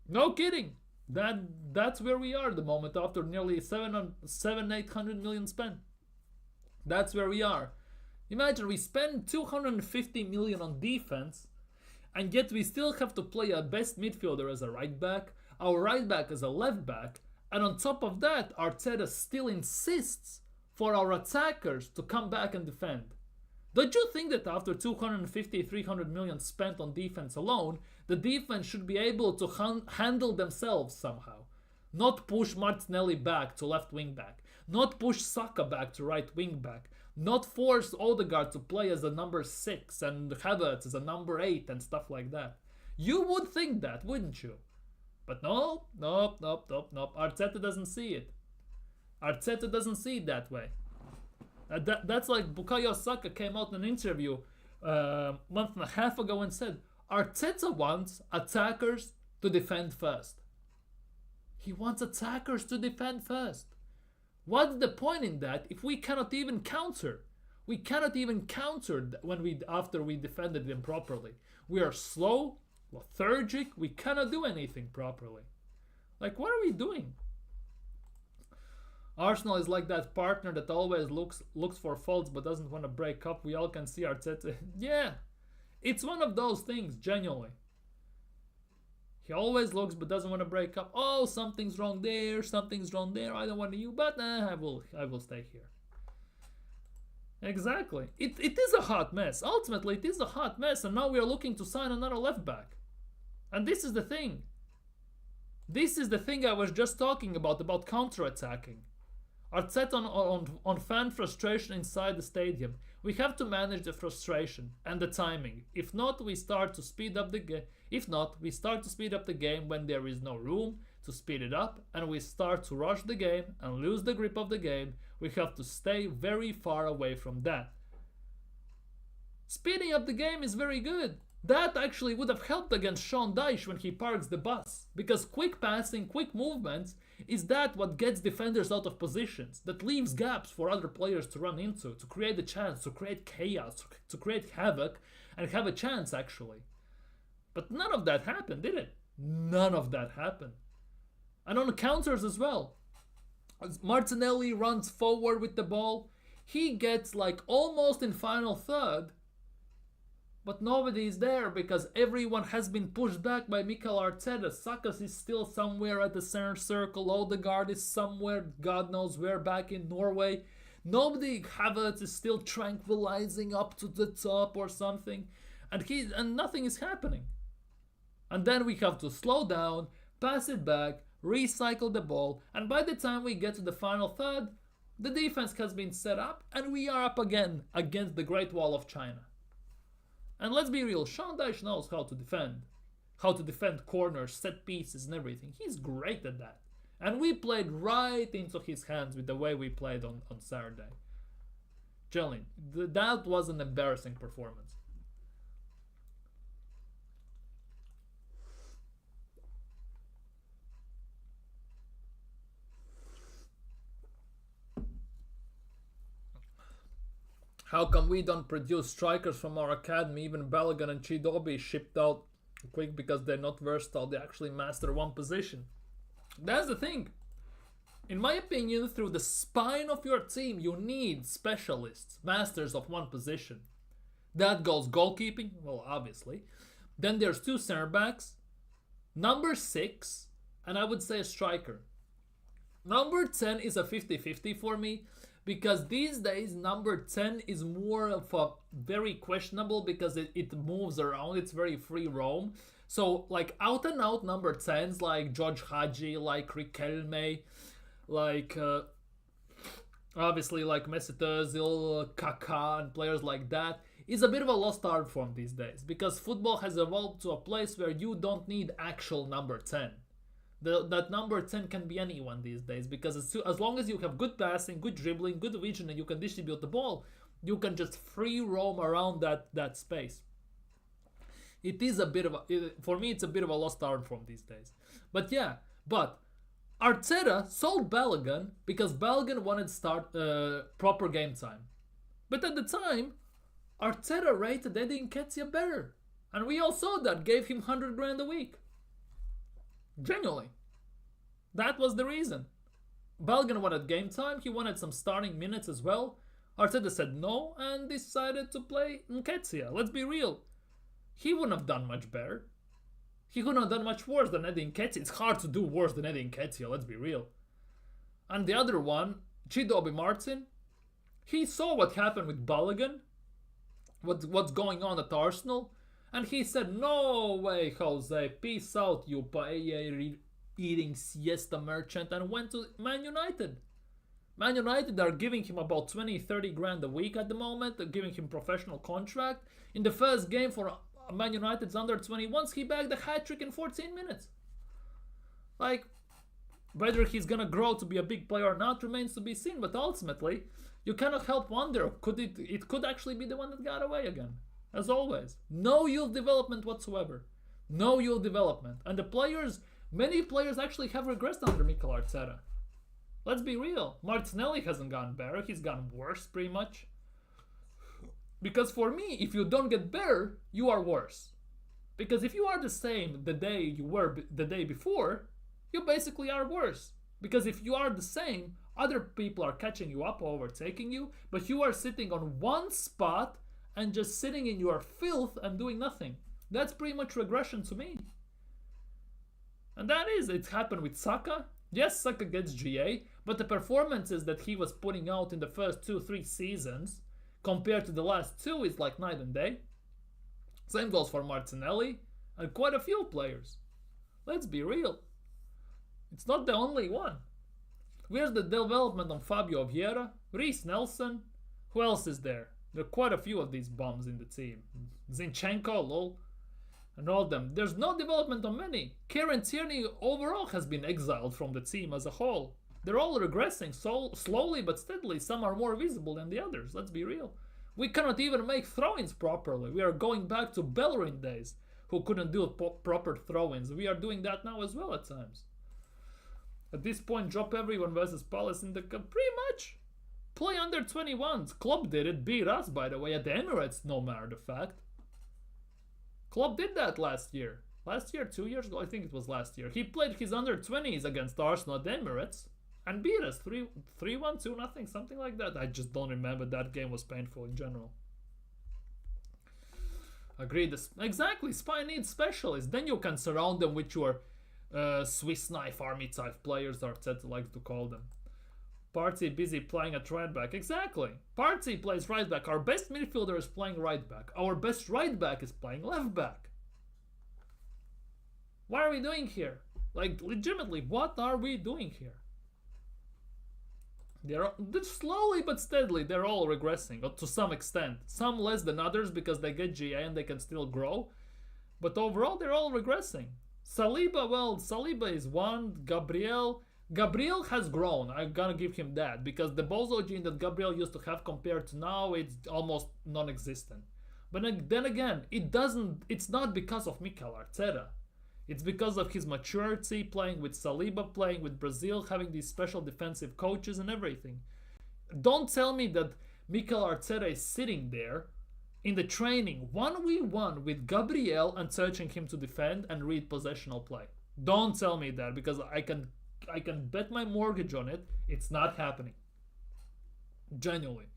No kidding. That's where we are at the moment after nearly 800 million spent. That's where we are. Imagine we spend 250 million on defense, and yet we still have to play our best midfielder as a right back, our right back as a left back, and on top of that, Arteta still insists for our attackers to come back and defend. Don't you think that after 250, 300 million spent on defense alone, the defense should be able to handle themselves somehow? Not push Martinelli back to left wing back, not push Saka back to right wing back, not force Odegaard to play as a number 6 and Havertz as a number 8 and stuff like that. You would think that, wouldn't you? But no. Arteta doesn't see it. Arteta doesn't see it that way. That's like Bukayo Saka came out in an interview a month and a half ago and said, Arteta wants attackers to defend first. He wants attackers to defend first. What's the point in that if we cannot even counter? We cannot even counter after we defended them properly. We are slow, lethargic, we cannot do anything properly. Like, what are we doing? Arsenal is like that partner that always looks for faults but doesn't want to break up. We all can see Arteta. Yeah, it's one of those things, genuinely. He always looks but doesn't want to break up. Oh, something's wrong there, I don't want you, but I will stay here. Exactly. It is a hot mess. Ultimately, it is a hot mess, and now we are looking to sign another left back. And this is the thing. This is the thing I was just talking about counter-attacking. Arteta on fan frustration inside the stadium. We have to manage the frustration and the timing. If not, we start to speed up the game. If not, we start to speed up the game when there is no room to speed it up, and we start to rush the game and lose the grip of the game. We have to stay very far away from that. Speeding up the game is very good. That actually would have helped against Sean Dyche when he parks the bus, because quick passing, quick movements is that what gets defenders out of positions, that leaves gaps for other players to run into, to create a chance, to create chaos, to create havoc, and have a chance actually. But none of that happened, did it? None of that happened. And on the counters as well. As Martinelli runs forward with the ball, he gets like almost in final third, but nobody is there because everyone has been pushed back by Mikel Arteta. Saka is still somewhere at the center circle. Odegaard is somewhere, God knows where, back in Norway. Nobody, Havertz is still tranquilizing up to the top or something. And nothing is happening. And then we have to slow down, pass it back, recycle the ball. And by the time we get to the final third, the defense has been set up and we are up again against the Great Wall of China. And let's be real, Sean Dyche knows how to defend corners, set pieces and everything. He's great at that. And we played right into his hands with the way we played on Saturday. Jolene, that was an embarrassing performance. How come we don't produce strikers from our academy? Even Balogun and Chidobe shipped out quick because they're not versatile. They actually master one position. That's the thing. In my opinion, through the spine of your team, you need specialists, masters of one position. That goes goalkeeping, well, obviously. Then there's 2 center backs, number 6, and I would say a striker. Number 10 is a 50-50 for me. Because these days, number 10 is more of a very questionable because it moves around. It's very free roam. So, like, out and out number 10s like George Hadji, like Riquelme, like, obviously, like Mesut Özil, Kaká, and players like that, is a bit of a lost art form these days. Because football has evolved to a place where you don't need actual number 10. That number 10 can be anyone these days because as long as you have good passing, good dribbling, good vision, and you can distribute the ball, you can just free roam around that space. It is a bit of for me, it's a bit of a lost art form these days. But Arteta sold Balogun because Balogun wanted start proper game time. But at the time, Arteta rated Eddie Nketiah better. And we all saw that, gave him 100 grand a week. Genuinely. That was the reason. Balogun wanted game time, he wanted some starting minutes as well. Arteta said no and decided to play Nketiah. Let's be real. He wouldn't have done much better. He couldn't have done much worse than Eddie Nketiah. It's hard to do worse than Eddie Nketiah, let's be real. And the other one, Chidobe Martin, he saw what happened with Balogun, what's going on at Arsenal, and he said, no way, Jose, peace out, you paella eating siesta merchant, and went to Man United. Man United are giving him about 20-30 grand a week at the moment. They're giving him professional contract. In the first game for Man United's under 21s, he bagged a hat-trick in 14 minutes. Like, whether he's gonna grow to be a big player or not remains to be seen, but ultimately, you cannot help wonder, it could actually be the one that got away again. As always. No youth development whatsoever. No youth development. And the players, many players actually have regressed under Mikel Arteta. Let's be real. Martinelli hasn't gotten better, he's gotten worse pretty much. Because for me, if you don't get better, you are worse. Because if you are the same the day you were the day before, you basically are worse. Because if you are the same, other people are catching you up, overtaking you, but you are sitting on one spot and just sitting in your filth and doing nothing. That's pretty much regression to me. And that is, it happened with Saka. Yes, Saka gets GA, but the performances that he was putting out in the first 2-3 seasons compared to the last two is like night and day. Same goes for Martinelli and quite a few players. Let's be real. It's not the only one. Where's the development on Fabio Vieira, Reece Nelson? Who else is there? There are quite a few of these bums in the team. Zinchenko, lol, and all of them. There's no development on many. Kieran Tierney overall has been exiled from the team as a whole. They're all regressing so slowly but steadily. Some are more visible than the others. Let's be real. We cannot even make throw-ins properly. We are going back to Bellerin days, who couldn't do proper throw-ins. We are doing that now as well at times. At this point, drop everyone versus Palace in the cup. Pretty much. Play under 21s. Klopp did it. Beat us, by the way, at the Emirates, no matter the fact. Klopp did that last year. Last year, 2 years ago, I think it was last year. He played his under 20s against Arsenal at the Emirates and beat us 3-1, 2-0, something like that. I just don't remember. That game was painful in general. Agreed. Exactly. Spy needs specialists. Then you can surround them with your Swiss knife army type players, Arteta likes to call them. Partey busy playing at right back. Exactly. Partey plays right back. Our best midfielder is playing right back. Our best right back is playing left back. What are we doing here? Like, legitimately, what are we doing here? They're slowly but steadily, they're all regressing to some extent. Some less than others because they get GA and they can still grow. But overall, they're all regressing. Saliba, well, Saliba is one. Gabriel has grown. I'm gonna give him that, because the bozo gene that Gabriel used to have compared to now, it's almost non-existent. But then again, it's not because of Mikel Arteta. It's because of his maturity, playing with Saliba, playing with Brazil, having these special defensive coaches and everything. Don't tell me that Mikel Arteta is sitting there in the training 1v1 with Gabriel and searching him to defend and read possessional play. Don't tell me that, because I can bet my mortgage on it. It's not happening. Genuinely.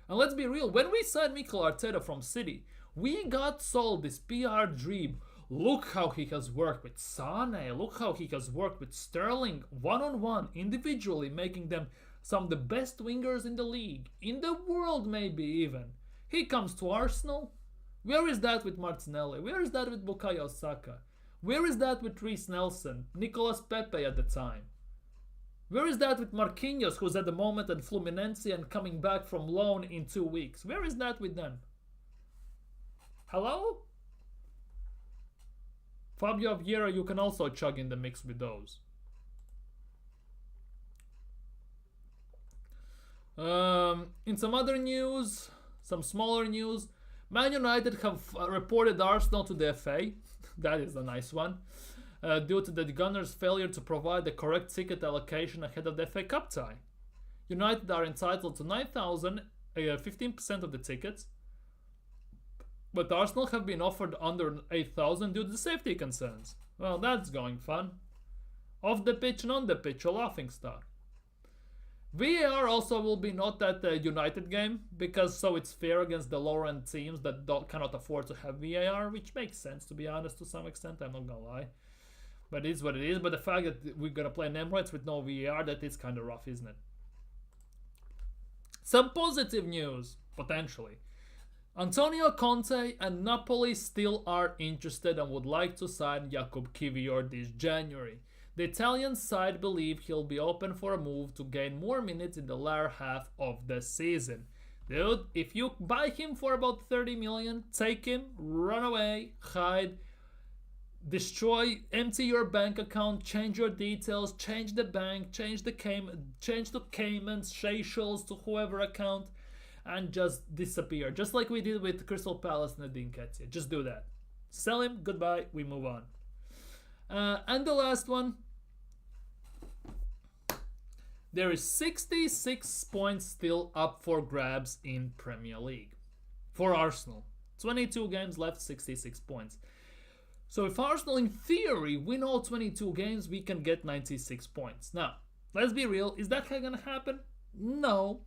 And let's be real, when we signed Mikel Arteta from City, we got sold this PR dream. Look how he has worked with Sane, look how he has worked with Sterling one-on-one, individually, making them some of the best wingers in the league, in the world maybe even. He comes to Arsenal. Where is that with Martinelli? Where is that with Bukayo Saka? Where is that with Reece Nelson, Nicolas Pepe at the time? Where is that with Marquinhos, who's at the moment at Fluminense and coming back from loan in 2 weeks? Where is that with them? Hello? Fabio Vieira, you can also chug in the mix with those. In some other news, some smaller news, Man United have reported Arsenal to the FA. That is a nice one. due to the Gunners' failure to provide the correct ticket allocation ahead of the FA Cup tie. United are entitled to 9,000, 15% of the tickets, but Arsenal have been offered under 8,000 due to safety concerns. Well, that's going fun. Off the pitch and on the pitch, a laughing stock. VAR also will be not at the United game, because so it's fair against the lower end teams that cannot afford to have VAR, which makes sense, to be honest, to some extent, I'm not gonna lie. But it is what it is. But the fact that we're gonna play in Emirates with no VAR, that is kind of rough, isn't it? Some positive news, potentially. Antonio Conte and Napoli still are interested and would like to sign Jakub Kiwior this January. The Italian side believe he'll be open for a move to gain more minutes in the latter half of the season. Dude, if you buy him for about 30 million, take him, run away, hide, destroy, empty your bank account, change your details, change the bank, change the Caymans, Seychelles to whoever account, and just disappear. Just like we did with Crystal Palace and Nadine Ketia. Just do that. Sell him, goodbye, we move on. And the last one. There is 66 points still up for grabs in Premier League. For Arsenal. 22 games left, 66 points. So if Arsenal, in theory, win all 22 games, we can get 96 points. Now, let's be real. Is that going to happen? No.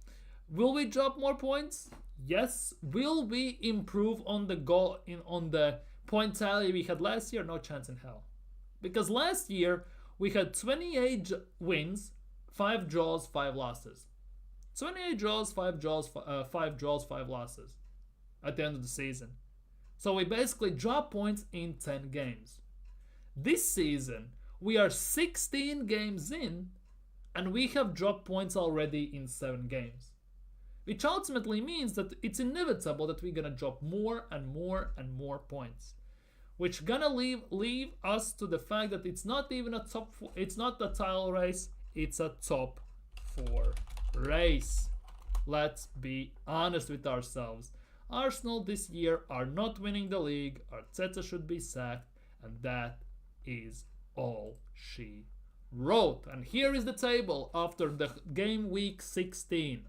Will we drop more points? Yes. Will we improve on the point tally we had last year? No chance in hell. Because last year, we had 28 wins, 5 draws, 5 losses. 28 draws, 5 draws, 5 losses at the end of the season. So we basically drop points in 10 games. This season, we are 16 games in, and we have dropped points already in 7 games. Which ultimately means that it's inevitable that we're gonna drop more and more and more points. Which gonna leave us to the fact that it's not even a top 4, it's not a title race, it's a top 4 race. Let's be honest with ourselves. Arsenal this year are not winning the league, Arteta should be sacked, and that is all she wrote. And here is the table after the game week 16.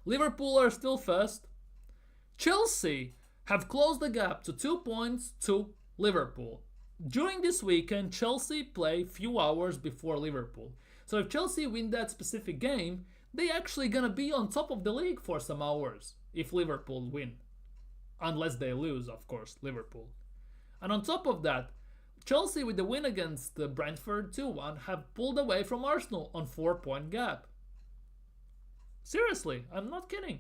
Liverpool are still first. Chelsea have closed the gap to 2 points to Liverpool. During this weekend, Chelsea play few hours before Liverpool. So if Chelsea win that specific game, they actually gonna be on top of the league for some hours if Liverpool win. Unless they lose, of course, Liverpool. And on top of that, Chelsea with the win against Brentford 2-1 have pulled away from Arsenal on 4-point gap. Seriously, I'm not kidding.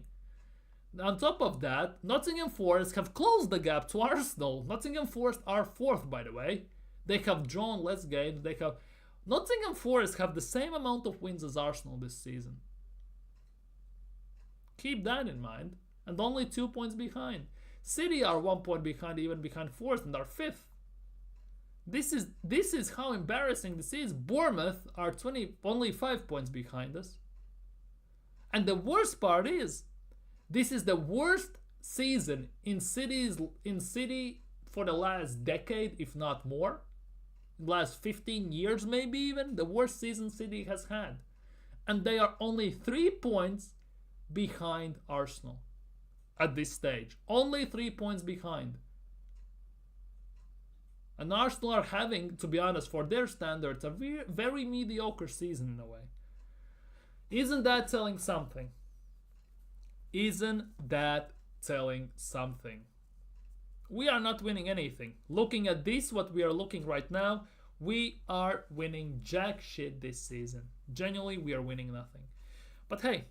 On top of that, Nottingham Forest have closed the gap to Arsenal. Nottingham Forest are 4th, by the way. They have drawn less games. Nottingham Forest have the same amount of wins as Arsenal this season. Keep that in mind. And only 2 points behind. City are 1 point behind, even behind Forest, and are 5th. This is how embarrassing this is. Bournemouth are only 5 points behind us. And the worst part is, this is the worst season in City for the last decade, if not more. The last 15 years, maybe even. The worst season City has had. And they are only 3 points behind Arsenal at this stage. Only 3 points behind. And Arsenal are having, to be honest, for their standards, a very mediocre season in a way. Isn't that telling something? Isn't that telling something? We are not winning anything. Looking at this, what we are looking right now, we are winning jack shit this season. Genuinely, we are winning nothing. But hey,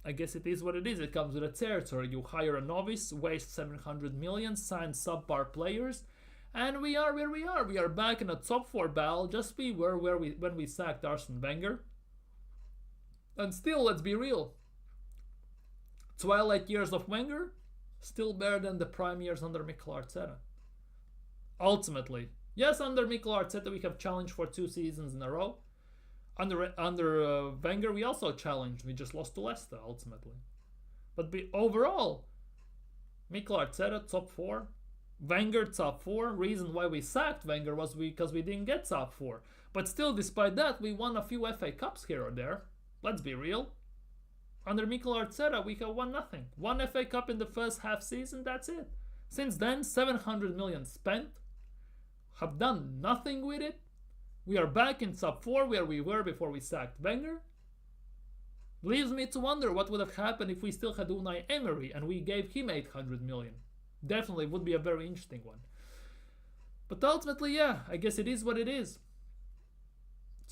I guess it is what it is. It comes with a territory. You hire a novice, waste 700 million, sign subpar players, and we are where we are. We are back in a top 4 battle, just we were when we sacked Arsene Wenger. And still, let's be real. Twilight years of Wenger, still better than the prime years under Mikel Arteta. Ultimately. Yes, under Mikel Arteta we have challenged for 2 seasons in a row. Under Wenger we also challenged. We just lost to Leicester ultimately. But overall, Mikel Arteta top 4. Wenger top 4. Reason why we sacked Wenger was because we didn't get top 4. But still, despite that, we won a few FA Cups here or there. Let's be real. Under Mikel Arteta, we have won nothing. One FA Cup in the first half season, that's it. Since then, 700 million spent. Have done nothing with it. We are back in top 4 where we were before we sacked Wenger. Leaves me to wonder what would have happened if we still had Unai Emery and we gave him 800 million. Definitely would be a very interesting one. But ultimately, yeah, I guess it is what it is.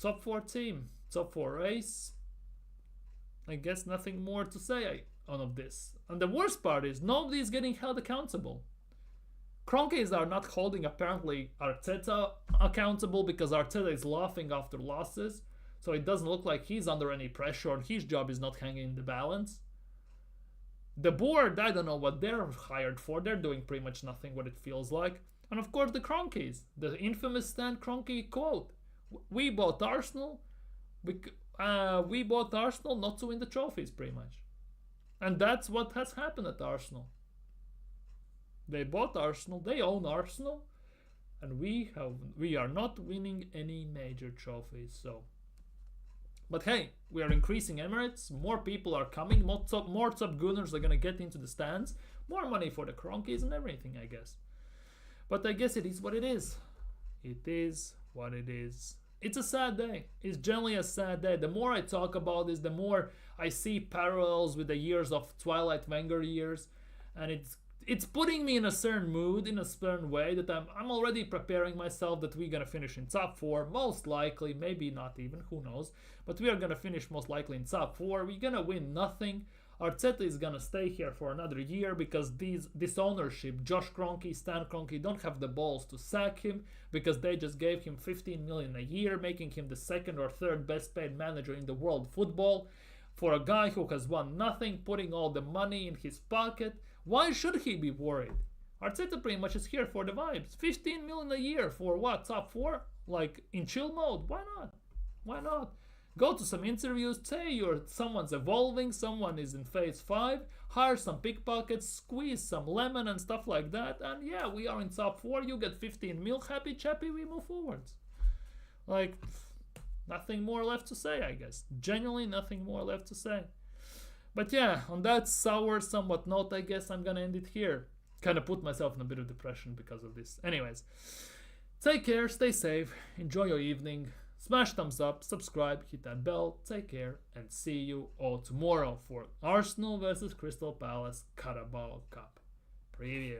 Top 4 team, top 4 race. I guess nothing more to say on of this. And the worst part is nobody is getting held accountable. Kroenkes are not holding apparently Arteta accountable because Arteta is laughing after losses. So it doesn't look like he's under any pressure and his job is not hanging in the balance. The board, I don't know what they're hired for. They're doing pretty much nothing, what it feels like. And of course the Kroenkes, the infamous Stan Kroenke quote. We bought Arsenal. We bought Arsenal not to win the trophies, pretty much. And that's what has happened at Arsenal. They bought Arsenal, they own Arsenal, and we are not winning any major trophies. So, but hey, we are increasing Emirates. More people are coming. More top Gunners are gonna get into the stands. More money for the Kroenkes and everything, I guess. But I guess it is what it is. It is what it is. It's a sad day. It's generally a sad day. The more I talk about this, the more I see parallels with the years of Twilight Wenger years, and it's putting me in a certain mood, in a certain way, that I'm already preparing myself that we're gonna finish in top 4, most likely, maybe not even, who knows, but we are gonna finish most likely in top 4. We're gonna win nothing. Arteta is gonna stay here for another year because this ownership, Josh Kroenke, Stan Kroenke, don't have the balls to sack him because they just gave him 15 million a year, making him the second or third best paid manager in the world football. For a guy who has won nothing, putting all the money in his pocket, why should he be worried? Arteta pretty much is here for the vibes. 15 million a year for what? Top 4? Like in chill mode? Why not? Why not? Go to some interviews, say someone's evolving, someone is in phase 5, hire some pickpockets, squeeze some lemon and stuff like that, and yeah, we are in top 4, you get 15 mil, happy chappy, we move forwards. Like, nothing more left to say, I guess. Genuinely nothing more left to say. But yeah, on that sour somewhat note, I guess I'm gonna end it here. Kind of put myself in a bit of depression because of this. Anyways, take care, stay safe, enjoy your evening. Smash thumbs up, subscribe, hit that bell, take care, and see you all tomorrow for Arsenal versus Crystal Palace Carabao Cup preview.